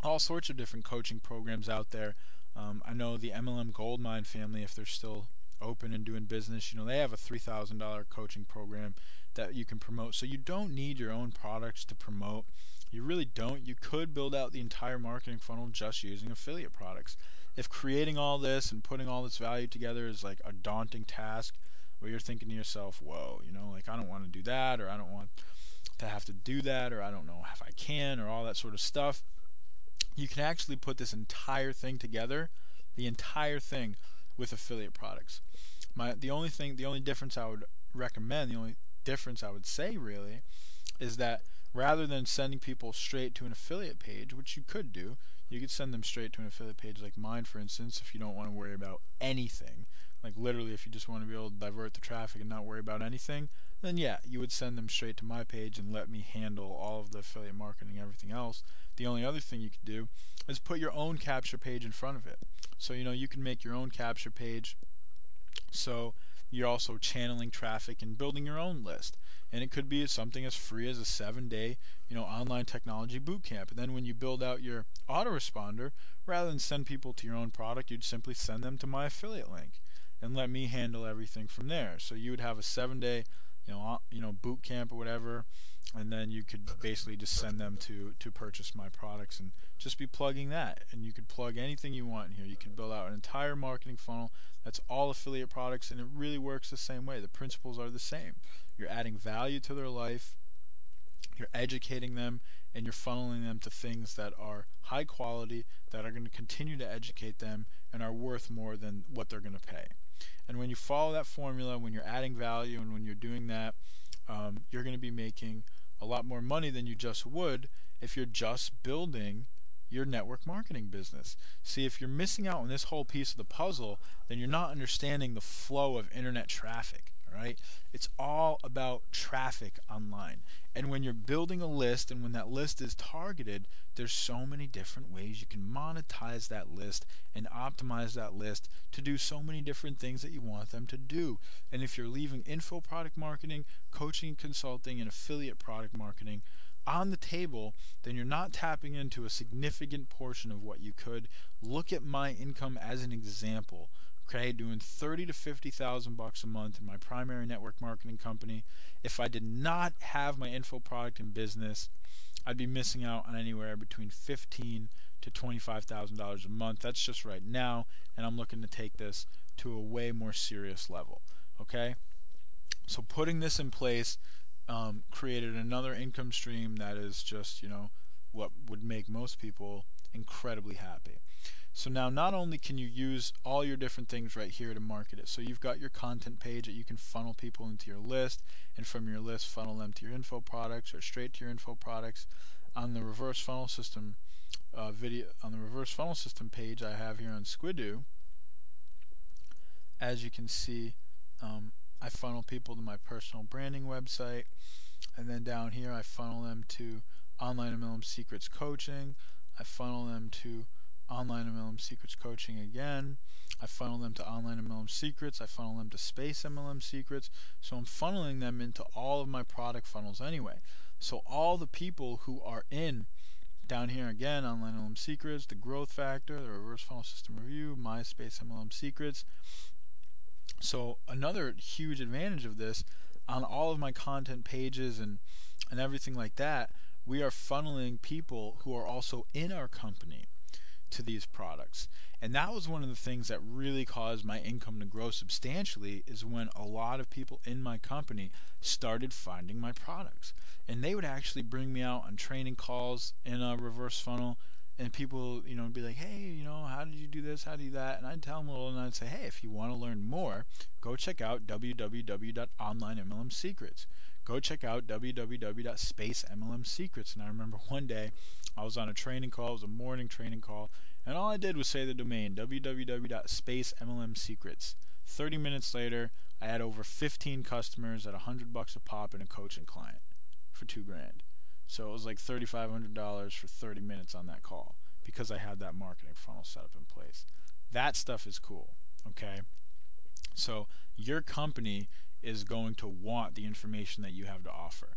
all sorts of different coaching programs out there. I know the MLM Goldmine family, if they're still open and doing business, they have a $3,000 coaching program that you can promote. So you don't need your own products to promote. You really don't. You could build out the entire marketing funnel just using affiliate products. If creating all this and putting all this value together is like a daunting task, where you're thinking to yourself, whoa, I don't want to do that, or I don't want to have to do that, or I don't know if I can, or all that sort of stuff, you can actually put this entire thing together, the entire thing, with affiliate products. The only difference I would recommend, the only difference I would say really, is that rather than sending people straight to an affiliate page, which you could do, you could send them straight to an affiliate page like mine, for instance, if you don't want to worry about anything. Like literally, if you just want to be able to divert the traffic and not worry about anything, then yeah, you would send them straight to my page and let me handle all of the affiliate marketing and everything else. The only other thing you could do is put your own capture page in front of it. So you can make your own capture page, so you're also channeling traffic and building your own list. And it could be something as free as a 7-day online technology boot camp. And then when you build out your autoresponder, rather than send people to your own product, you'd simply send them to my affiliate link and let me handle everything from there. So you would have a 7-day boot camp or whatever, and then you could basically just send them to purchase my products and just be plugging that. And you could plug anything you want in here. You could build out an entire marketing funnel that's all affiliate products, and it really works the same way. The principles are the same. You're adding value to their life, you're educating them, and you're funneling them to things that are high quality, that are going to continue to educate them, and are worth more than what they're going to pay. And when you follow that formula, when you're adding value and when you're doing that, you're going to be making a lot more money than you just would if you're just building your network marketing business. See, if you're missing out on this whole piece of the puzzle, then you're not understanding the flow of internet traffic. right? It's all about traffic online. And when you're building a list and when that list is targeted, there's so many different ways you can monetize that list and optimize that list to do so many different things that you want them to do. And if you're leaving info product marketing, coaching, consulting, and affiliate product marketing on the table, then you're not tapping into a significant portion of what you could. Look at my income as an example. Okay, doing 30 to 50,000 bucks a month in my primary network marketing company. If I did not have my info product in business, I'd be missing out on anywhere between $15,000 to $25,000 a month. That's just right now, and I'm looking to take this to a way more serious level. Okay, so putting this in place created another income stream that is just, what would make most people incredibly happy. So now not only can you use all your different things right here to market it, so you've got your content page that you can funnel people into your list, and from your list funnel them to your info products or straight to your info products. On the reverse funnel system page I have here on Squidoo, as you can see, I funnel people to my personal branding website, and then down here I funnel them to Online MLM Secrets Coaching. I funnel them to Online MLM Secrets Coaching again. I funnel them to Online MLM Secrets. I funnel them to Space MLM Secrets. So I'm funneling them into all of my product funnels anyway. So all the people who are in down here again, Online MLM Secrets, the Growth Factor, the Reverse Funnel System Review, my Space MLM Secrets. So another huge advantage of this, on all of my content pages and everything like that, we are funneling people who are also in our company to these products. And that was one of the things that really caused my income to grow substantially, is when a lot of people in my company started finding my products. And they would actually bring me out on training calls in a reverse funnel, and people, would be like, hey, how did you do this, how do you do that? And I'd tell them a little, and I'd say, hey, if you want to learn more, go check out www.onlinemlmsecrets. Go check out www.spacemlmsecrets. And I remember one day I was on a training call, it was a morning training call, and all I did was say the domain, www.spacemlmsecrets. 30 minutes later, I had over 15 customers at $100 a pop and a coaching client for $2,000. So it was like $3,500 for 30 minutes on that call because I had that marketing funnel set up in place. That stuff is cool, okay? So your company is going to want the information that you have to offer.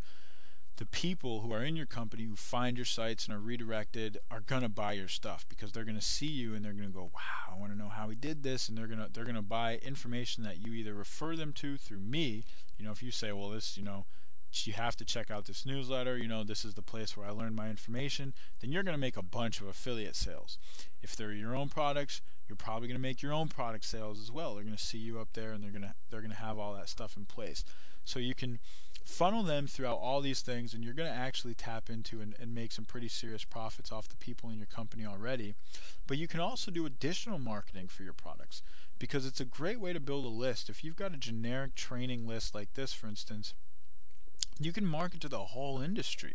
The people who are in your company who find your sites and are redirected are going to buy your stuff because they're going to see you and they're going to go, wow, I want to know how he did this, and they're going to buy information that you either refer them to through me. If you say, well, this, you have to check out this newsletter, this is the place where I learned my information, then you're going to make a bunch of affiliate sales. If they're your own products, you're probably going to make your own product sales as well. They're going to see you up there, and they're going to have all that stuff in place. So you can funnel them throughout all these things, and you're going to actually tap into and make some pretty serious profits off the people in your company already. But you can also do additional marketing for your products, because it's a great way to build a list. If you've got a generic training list like this, for instance, you can market to the whole industry.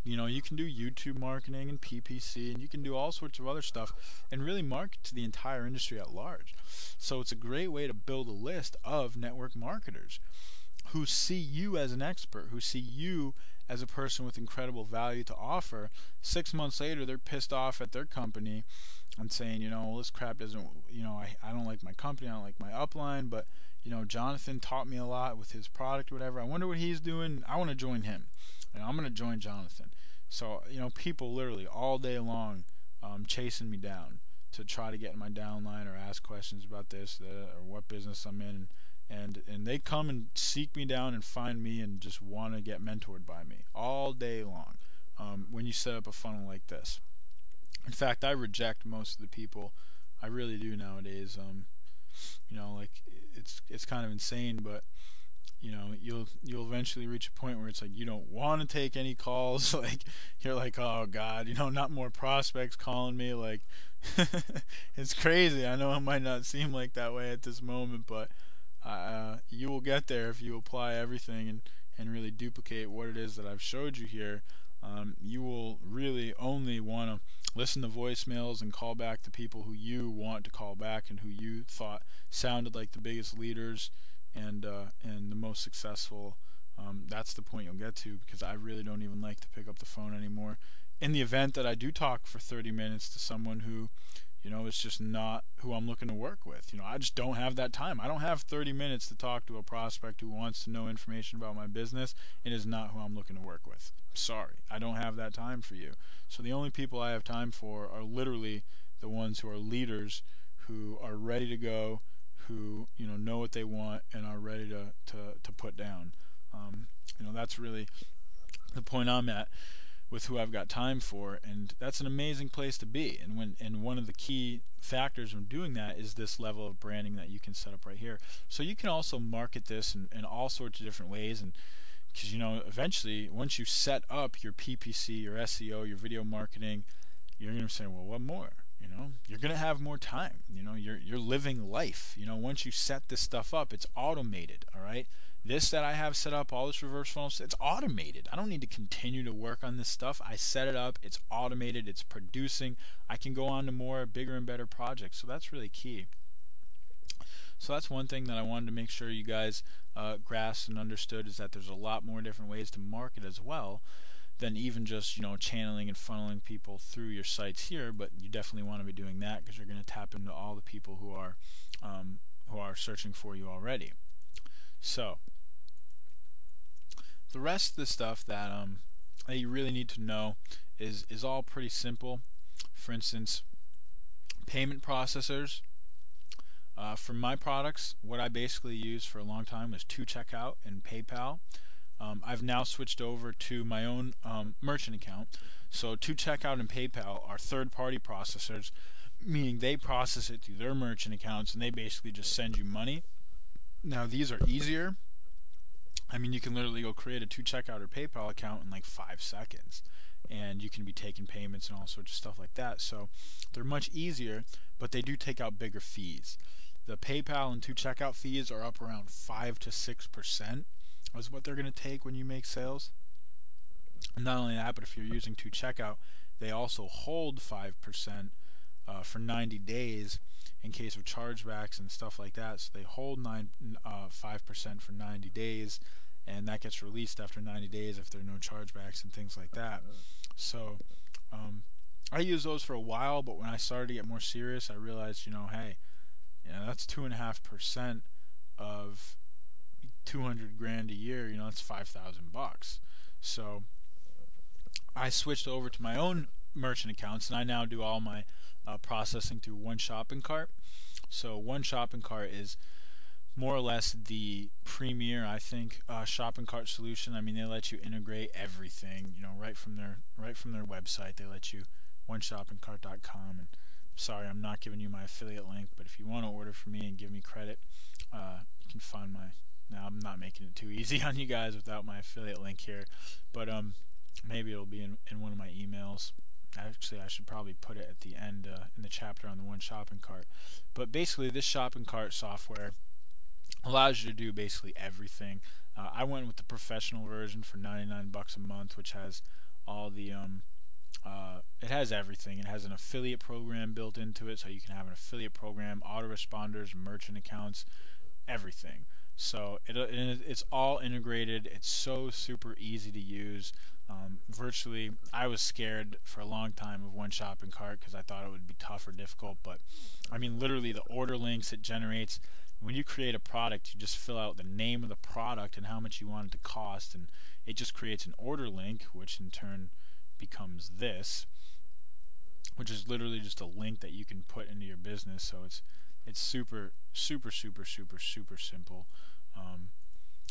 You can do YouTube marketing and PPC, and you can do all sorts of other stuff and really market to the entire industry at large. So it's a great way to build a list of network marketers who see you as an expert, who see you as a person with incredible value to offer. 6 months later, they're pissed off at their company and saying, well, this crap doesn't, I don't like my company, I don't like my upline, but Jonathan taught me a lot with his product, whatever. I wonder what he's doing. I want to join him, and I'm going to join Jonathan. So, people literally all day long chasing me down to try to get in my downline or ask questions about this or what business I'm in, and they come and seek me down and find me and just want to get mentored by me all day long when you set up a funnel like this. In fact, I reject most of the people. I really do nowadays. It's kind of insane, but you'll eventually reach a point where it's like you don't want to take any calls. Like you're like, oh God, not more prospects calling me. Like it's crazy. I know it might not seem like that way at this moment, but you will get there if you apply everything and really duplicate what it is that I've showed you here. You will really only want to listen to voicemails and call back the people who you want to call back and who you thought sounded like the biggest leaders and the most successful. That's the point you'll get to, because I really don't even like to pick up the phone anymore. In the event that I do talk for 30 minutes to someone who, it's just not who I'm looking to work with. I just don't have that time. I don't have 30 minutes to talk to a prospect who wants to know information about my business and is not who I'm looking to work with. Sorry, I don't have that time for you. So the only people I have time for are literally the ones who are leaders, who are ready to go, who know what they want and are ready to put down. That's really the point I'm at with who I've got time for, and that's an amazing place to be. And one of the key factors when doing that is this level of branding that you can set up right here. So you can also market this in all sorts of different ways, and because eventually once you set up your PPC, your SEO, your video marketing, you're going to say, well, what more? You're going to have more time. You're living life. Once you set this stuff up, it's automated. All right. This that I have set up, all this reverse funnel, it's automated. I don't need to continue to work on this stuff. I set it up. It's automated. It's producing. I can go on to more, bigger and better projects. So that's really key. So that's one thing that I wanted to make sure you guys grasped and understood, is that there's a lot more different ways to market as well than even just channeling and funneling people through your sites here. But you definitely want to be doing that, because you're going to tap into all the people who are searching for you already. So the rest of the stuff that you really need to know is all pretty simple. For instance, payment processors. For my products, what I basically used for a long time was 2Checkout and PayPal. I've now switched over to my own merchant account. So 2Checkout and PayPal are third-party processors, meaning they process it through their merchant accounts, and they basically just send you money. Now these are easier. I mean, you can literally go create a 2Checkout or PayPal account in like 5 seconds, and you can be taking payments and all sorts of stuff like that. So they're much easier, but they do take out bigger fees. The PayPal and 2Checkout fees are up around 5 to 6%. Is what they're going to take when you make sales. And not only that, but if you're using 2Checkout, they also hold 5% for 90 days in case of chargebacks and stuff like that. So they hold 5% for 90 days, and that gets released after 90 days if there are no chargebacks and things like that. So I used those for a while, but when I started to get more serious, I realized, hey, that's 2.5% of 200 grand a year. That's $5,000. So I switched over to my own merchant accounts, and I now do all my processing through one shopping cart. So one shopping cart is more or less the premier, I think, shopping cart solution. I mean, they let you integrate everything, right from their website. They let you oneshoppingcart.com. And sorry, I'm not giving you my affiliate link, but if you want to order from me and give me credit, you can find my. Now, I'm not making it too easy on you guys without my affiliate link here, but maybe it'll be in one of my emails. Actually, I should probably put it at the end in the chapter on the one shopping cart. But basically, this shopping cart software allows you to do basically everything. I went with the professional version for $99 a month, which has all the it has everything. It has an affiliate program built into it, so you can have an affiliate program, autoresponders, merchant accounts, everything. So it's all integrated. It's so super easy to use. Virtually, I was scared for a long time of one shopping cart because I thought it would be tough or difficult. But I mean, literally, the order links it generates. When you create a product, you just fill out the name of the product and how much you want it to cost, and it just creates an order link, which in turn becomes this, which is literally just a link that you can put into your business. So it's super simple.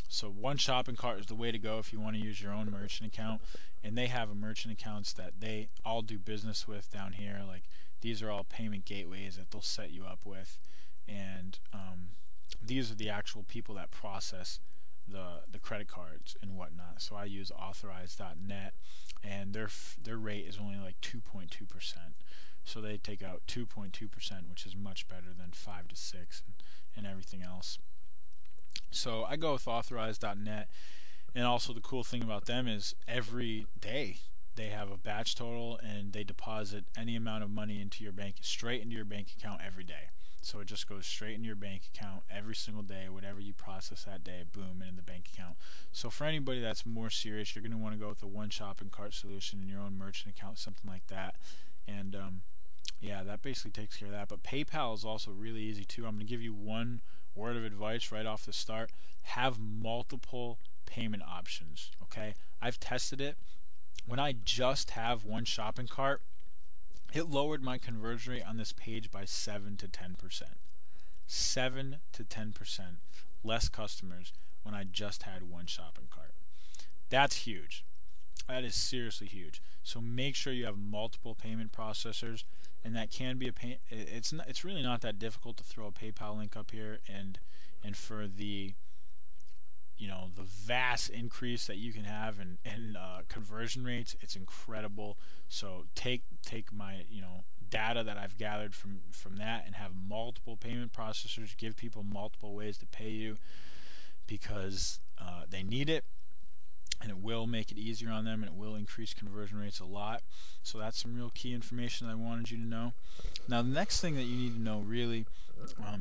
So one shopping cart is the way to go if you want to use your own merchant account, and they have a merchant accounts that they all do business with down here. Like, these are all payment gateways that they'll set you up with, and these are the actual people that process the credit cards and whatnot. So I use authorize.net, and their rate is only like 2.2%. So they take out 2.2%, which is much better than 5 to 6 and everything else. So I go with authorize.net, and also the cool thing about them is every day they have a batch total, and they deposit any amount of money into your bank, straight into your bank account every day. So it just goes straight into your bank account every single day. Whatever you process that day, boom, in the bank account. So for anybody that's more serious, you're going to want to go with a one shopping cart solution in your own merchant account, something like that. And yeah, that basically takes care of that. But PayPal is also really easy too. I'm going to give you one word of advice right off the start. Have multiple payment options. Okay, I've tested it. When I just have one shopping cart, it lowered my conversion rate on this page by 7 to 10%. 7 to 10% less customers when I just had one shopping cart. That's huge. That is seriously huge. So make sure you have multiple payment processors, and that can be a pain. It's really not that difficult to throw a PayPal link up here, and for the the vast increase that you can have in conversion rates, it's incredible. So take my data that I've gathered from that, and have multiple payment processors. Give people multiple ways to pay you, because they need it, and it will make it easier on them, and it will increase conversion rates a lot. So that's some real key information that I wanted you to know. Now the next thing that you need to know really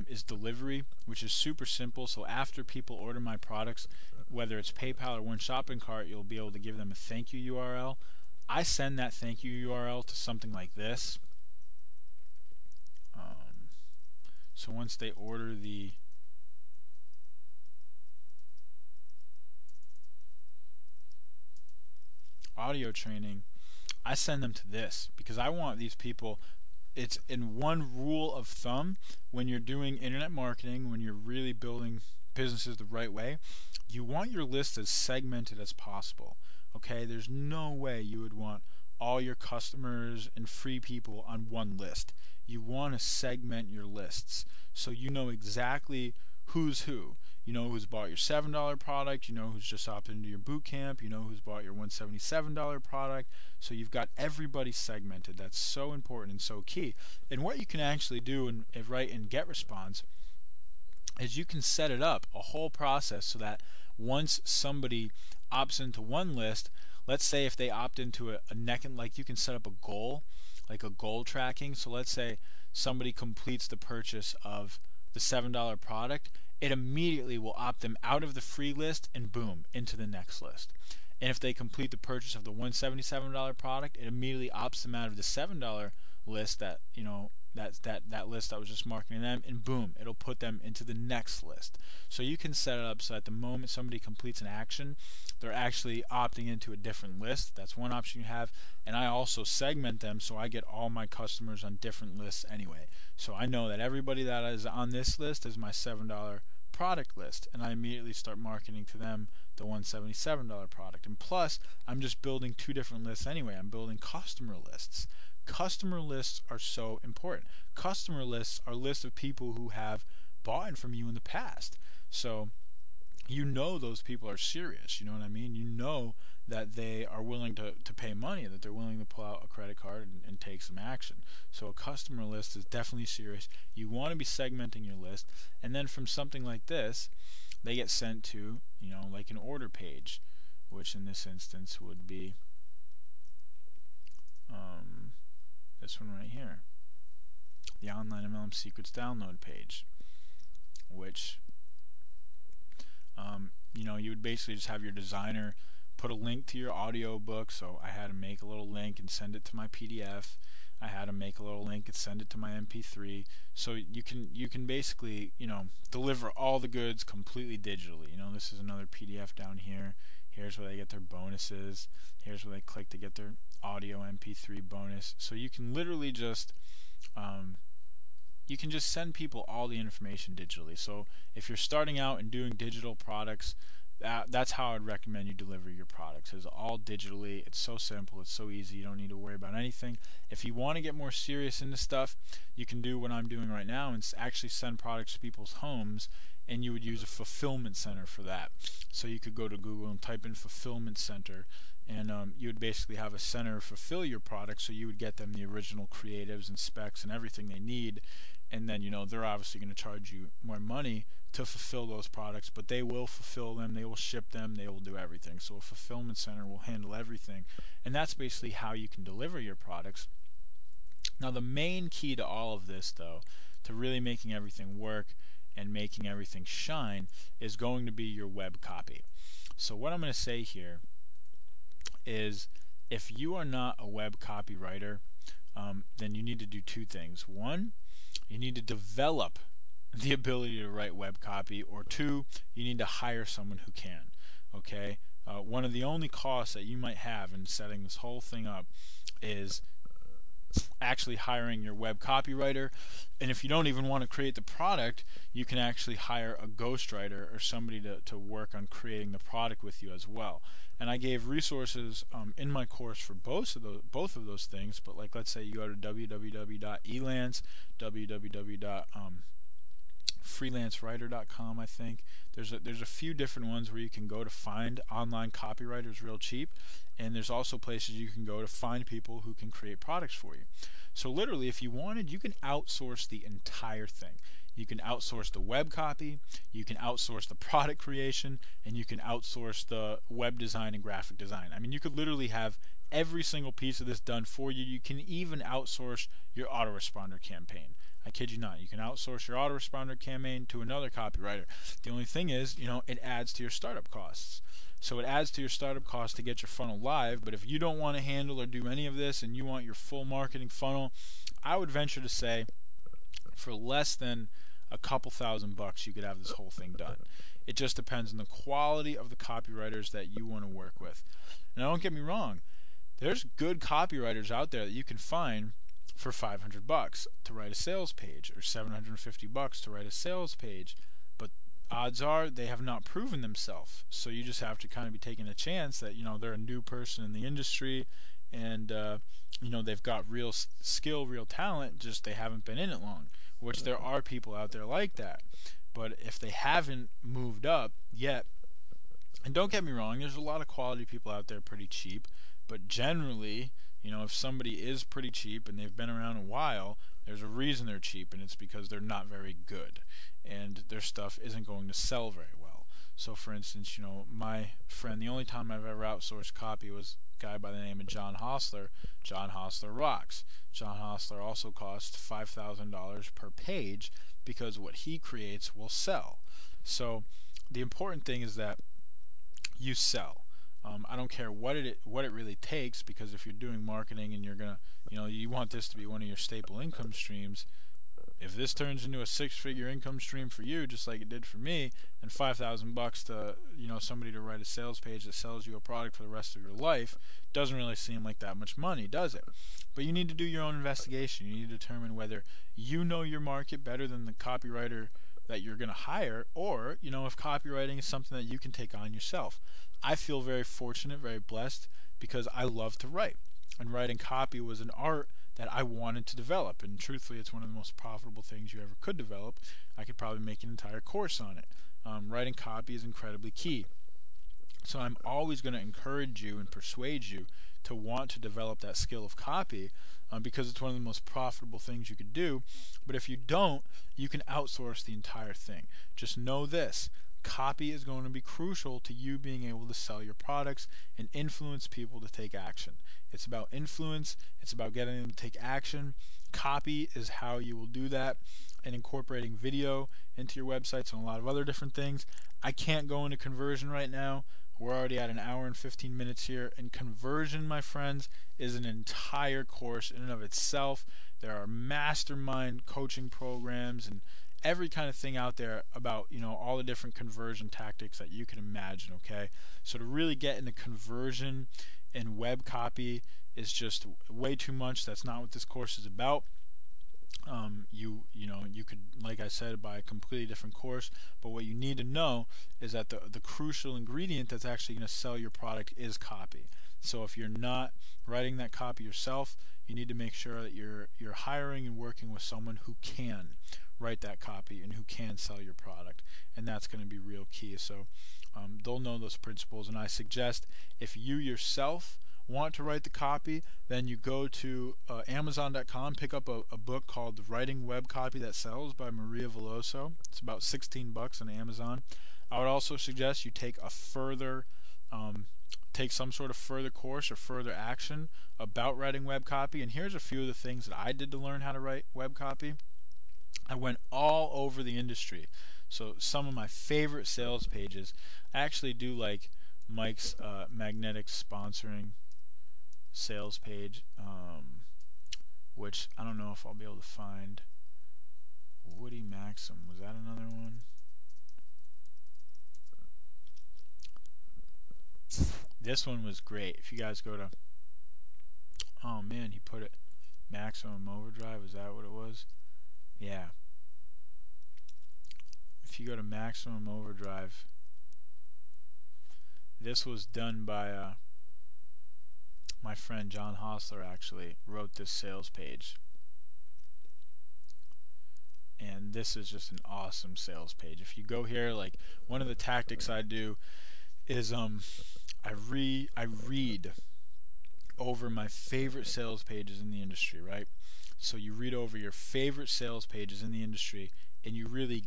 is delivery, which is super simple. So after people order my products, whether it's PayPal or one shopping cart, you'll be able to give them a thank you URL. I send that thank you URL to something like this. So once they order the audio training, I send them to this, because I want these people. It's in one rule of thumb when you're doing internet marketing, when you're really building businesses the right way, you want your list as segmented as possible. Okay, there's no way you would want all your customers and free people on one list. You want to segment your lists so you know exactly who's who. You know who's bought your $7 product, you know who's just opted into your boot camp, you know who's bought your $177 product. So you've got everybody segmented. That's so important and so key. And what you can actually do in GetResponse is you can set it up, a whole process, so that once somebody opts into one list, let's say if they opt into a like you can set up a goal, like a goal tracking. So let's say somebody completes the purchase of the $7 product, it immediately will opt them out of the free list and boom, into the next list. And if they complete the purchase of the $177 product, it immediately opts them out of the $7 list, that that list that was just marketing them, and boom, it'll put them into the next list. So you can set it up so at the moment somebody completes an action, they're actually opting into a different list. That's one option you have. And I also segment them, so I get all my customers on different lists anyway. So I know that everybody that is on this list is my $7 product list, and I immediately start marketing to them the $177 product. And plus, I'm just building two different lists anyway. I'm building customer lists. Customer lists are so important. Customer lists are lists of people who have bought from you in the past. So you know those people are serious, you know what I mean? You know that they are willing to pay money, that they're willing to pull out a credit card and take some action. So a customer list is definitely serious. You want to be segmenting your list, and then from something like this, they get sent to, like an order page, which in this instance would be this one right here, the online MLM secrets download page, which you would basically just have your designer put a link to your audio book. So I had to make a little link and send it to my PDF. I had to make a little link and send it to my MP3. So you can basically deliver all the goods completely digitally. This is another PDF down here. Here's where they get their bonuses. Here's where they click to get their audio MP3 bonus. So you can literally just send people all the information digitally. So if you're starting out and doing digital products, that's how I'd recommend you deliver your products. It's all digitally. It's so simple. It's so easy. You don't need to worry about anything. If you want to get more serious into stuff, you can do what I'm doing right now and actually send products to people's homes, and you would use a fulfillment center for that. So you could go to Google and type in fulfillment center, and you would basically have a center fulfill your products, so you would get them the original creatives and specs and everything they need, and then they're obviously going to charge you more money to fulfill those products, but they will fulfill them, they will ship them, they will do everything. So a fulfillment center will handle everything, and that's basically how you can deliver your products. Now the main key to all of this, though, to really making everything work and making everything shine, is going to be your web copy. So what I'm going to say here is, if you are not a web copywriter, then you need to do two things. One, you need to develop the ability to write web copy, or two, you need to hire someone who can. Okay, one of the only costs that you might have in setting this whole thing up is actually hiring your web copywriter. And if you don't even want to create the product, you can actually hire a ghostwriter or somebody to work on creating the product with you as well. And I gave resources in my course for both of those things. But like, let's say you go to www.elance, www.freelancewriter.com, I think. There's a few different ones where you can go to find online copywriters real cheap, and there's also places you can go to find people who can create products for you. So literally, if you wanted, you can outsource the entire thing. You can outsource the web copy, you can outsource the product creation, and you can outsource the web design and graphic design. I mean, you could literally have every single piece of this done for you. You can even outsource your autoresponder campaign. I kid you not. You can outsource your autoresponder campaign to another copywriter. The only thing is, it adds to your startup costs. So it adds to your startup costs to get your funnel live. But if you don't want to handle or do any of this and you want your full marketing funnel, I would venture to say for less than a couple $1,000 you could have this whole thing done. It just depends on the quality of the copywriters that you want to work with. Now, don't get me wrong. There's good copywriters out there that you can find for $500 to write a sales page, or $750 to write a sales page, but odds are they have not proven themselves. So you just have to kind of be taking a chance that they're a new person in the industry, and they've got real skill, real talent, just they haven't been in it long, which there are people out there like that. But if they haven't moved up yet, and don't get me wrong, there's a lot of quality people out there pretty cheap, but generally, if somebody is pretty cheap and they've been around a while, there's a reason they're cheap, and it's because they're not very good and their stuff isn't going to sell very well. So for instance, my friend, the only time I've ever outsourced copy was a guy by the name of John Hostler. John Hostler rocks. John Hostler also costs $5,000 per page because what he creates will sell. So the important thing is that you sell. I don't care what it really takes, because if you're doing marketing and you're gonna, you want this to be one of your staple income streams. If this turns into a six-figure income stream for you, just like it did for me, and $5,000 to somebody to write a sales page that sells you a product for the rest of your life, doesn't really seem like that much money, does it? But you need to do your own investigation. You need to determine whether you know your market better than the copywriter that you're going to hire, or if copywriting is something that you can take on yourself. I feel very fortunate, very blessed, because I love to write, and writing copy was an art that I wanted to develop, and truthfully it's one of the most profitable things you ever could develop. I could probably make an entire course on it. Writing copy is incredibly key. So I'm always going to encourage you and persuade you to want to develop that skill of copy, because it's one of the most profitable things you could do. But if you don't, you can outsource the entire thing. Just know this: copy is going to be crucial to you being able to sell your products and influence people to take action. It's about influence. It's about getting them to take action. Copy is how you will do that, and incorporating video into your websites and a lot of other different things. I can't go into conversion right now. We're already at an hour and 15 minutes here, and conversion, my friends, is an entire course in and of itself. There are mastermind coaching programs and every kind of thing out there about all the different conversion tactics that you can imagine. Okay, so to really get into conversion and web copy is just way too much. That's not what this course is about. You could, like I said, buy a completely different course, but what you need to know is that the crucial ingredient that's actually going to sell your product is copy. So if you're not writing that copy yourself, you need to make sure that you're hiring and working with someone who can write that copy and who can sell your product, and that's going to be real key. So they'll know those principles, and I suggest if you yourself want to write the copy, then you go to Amazon.com, pick up a book called Writing Web Copy That Sells by Maria Veloso. It's about 16 bucks on Amazon. I would also suggest you take a further take some sort of further course or further action about writing web copy. And here's a few of the things that I did to learn how to write web copy. I went all over the industry. So some of my favorite sales pages, I actually do like Mike's magnetic sponsoring sales page, which I don't know if I'll be able to find. Woody Maxim, was that another one? This one was great. If you guys go to, oh man, he put it Maximum Overdrive, is that what it was? Yeah. If you go to Maximum Overdrive, this was done by my friend John Hostler. Actually wrote this sales page, and this is just an awesome sales page. If you go here, like, one of the tactics I do is I read over my favorite sales pages in the industry, right? So you read over your favorite sales pages in the industry, and you really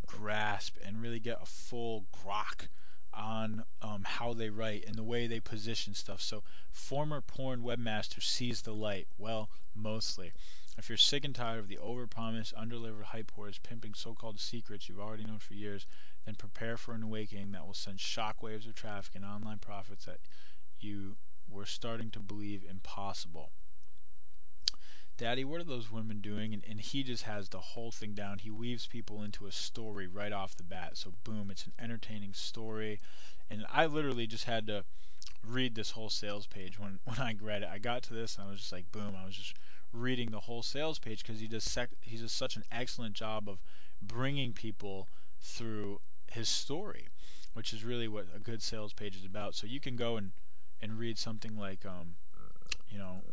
grasp and really get a full grok on how they write and the way they position stuff. So former porn webmaster sees the light. Well, mostly. If you're sick and tired of the overpromised, underdelivered hype whores pimping so-called secrets you've already known for years, then prepare for an awakening that will send shockwaves of traffic and online profits that you were starting to believe impossible. Daddy, what are those women doing? And he just has the whole thing down. He weaves people into a story right off the bat. So boom, it's an entertaining story. And I literally just had to read this whole sales page when I read it. I got to this and I was just like, boom, I was just reading the whole sales page, because he does such an excellent job of bringing people through his story, which is really what a good sales page is about. So you can go and read something like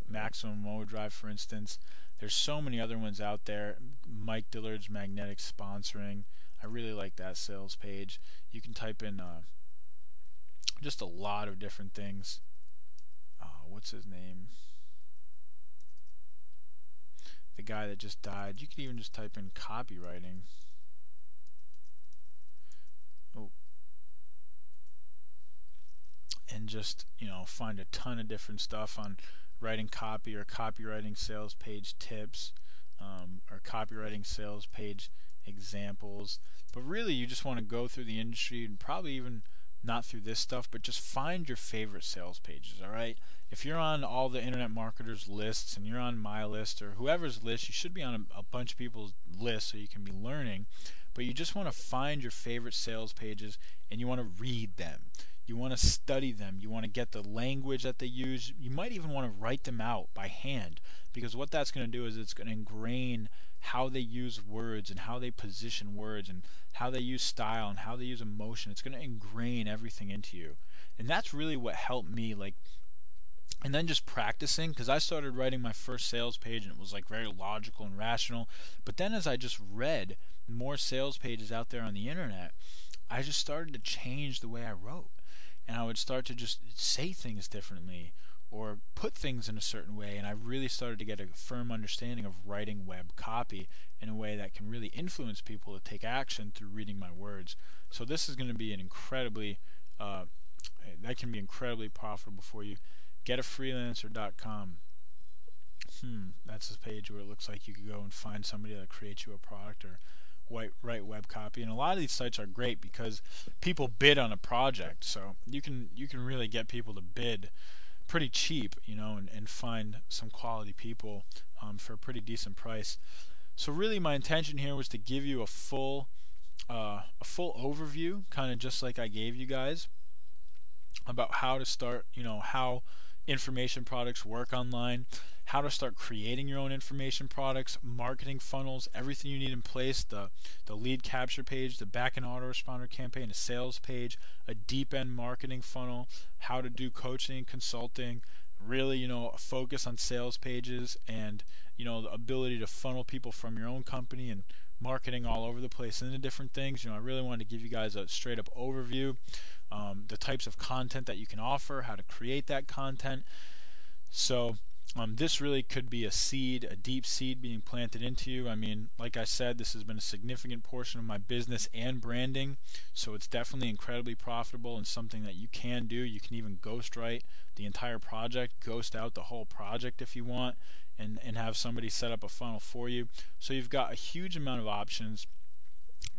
Maximum Overdrive, for instance. There's so many other ones out there. Mike Dillard's magnetic sponsoring, I really like that sales page. You can type in just a lot of different things. What's his name? The guy that just died. You could even just type in copywriting. And just, find a ton of different stuff on writing copy or copywriting sales page tips, or copywriting sales page examples. But really, you just want to go through the industry, and probably even not through this stuff, but just find your favorite sales pages. All right, if you're on all the internet marketers lists, and you're on my list or whoever's list, you should be on a bunch of people's lists so you can be learning. But you just want to find your favorite sales pages, and you want to read them. You want to study them. You want to get the language that they use. You might even want to write them out by hand, because what that's going to do is it's going to ingrain how they use words and how they position words and how they use style and how they use emotion. It's going to ingrain everything into you. And that's really what helped me. And then just practicing, because I started writing my first sales page and it was like very logical and rational. But then as I just read more sales pages out there on the internet, I just started to change the way I wrote. And I would start to just say things differently or put things in a certain way, and I really started to get a firm understanding of writing web copy in a way that can really influence people to take action through reading my words. So this is going to be an incredibly that can be incredibly profitable for you. Getafreelancer.com. That's the page where it looks like you could go and find somebody that creates you a product or write web copy. And a lot of these sites are great because people bid on a project, so you can really get people to bid pretty cheap, and find some quality people for a pretty decent price. So really my intention here was to give you a full overview, kind of just like I gave you guys, about how to start, how information products work online, how to start creating your own information products, marketing funnels, everything you need in place, the lead capture page, the back-end autoresponder campaign, a sales page, a deep-end marketing funnel, how to do coaching, consulting, really, a focus on sales pages, and, the ability to funnel people from your own company and marketing all over the place into different things. I really wanted to give you guys a straight up overview, the types of content that you can offer, how to create that content. So this really could be a seed, a deep seed being planted into you. I mean, like I said, this has been a significant portion of my business and branding, so it's definitely incredibly profitable and something that you can do. You can even ghostwrite the entire project, ghost out the whole project if you want, and have somebody set up a funnel for you. So you've got a huge amount of options.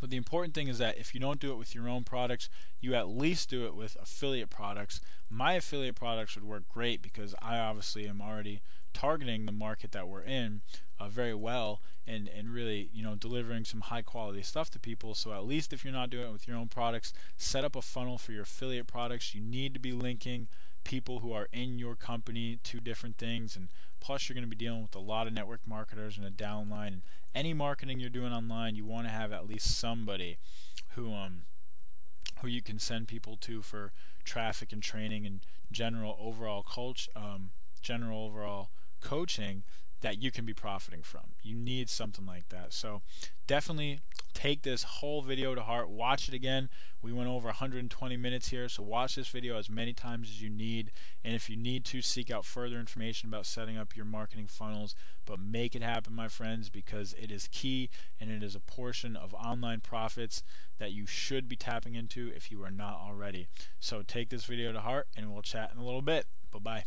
But the important thing is that if you don't do it with your own products, you at least do it with affiliate products. My affiliate products would work great because I obviously am already targeting the market that we're in very well, and really delivering some high quality stuff to people. So at least if you're not doing it with your own products, set up a funnel for your affiliate products. You need to be linking people who are in your company to different things, and plus you're going to be dealing with a lot of network marketers and a downline, and any marketing you're doing online, you want to have at least somebody who you can send people to for traffic and training and general overall coaching that you can be profiting from. You need something like that. So definitely take this whole video to heart. Watch it again. We went over 120 minutes here, so watch this video as many times as you need. And if you need to, seek out further information about setting up your marketing funnels. But make it happen, my friends, because it is key, and it is a portion of online profits that you should be tapping into if you are not already. So take this video to heart, and we'll chat in a little bit. Bye-bye.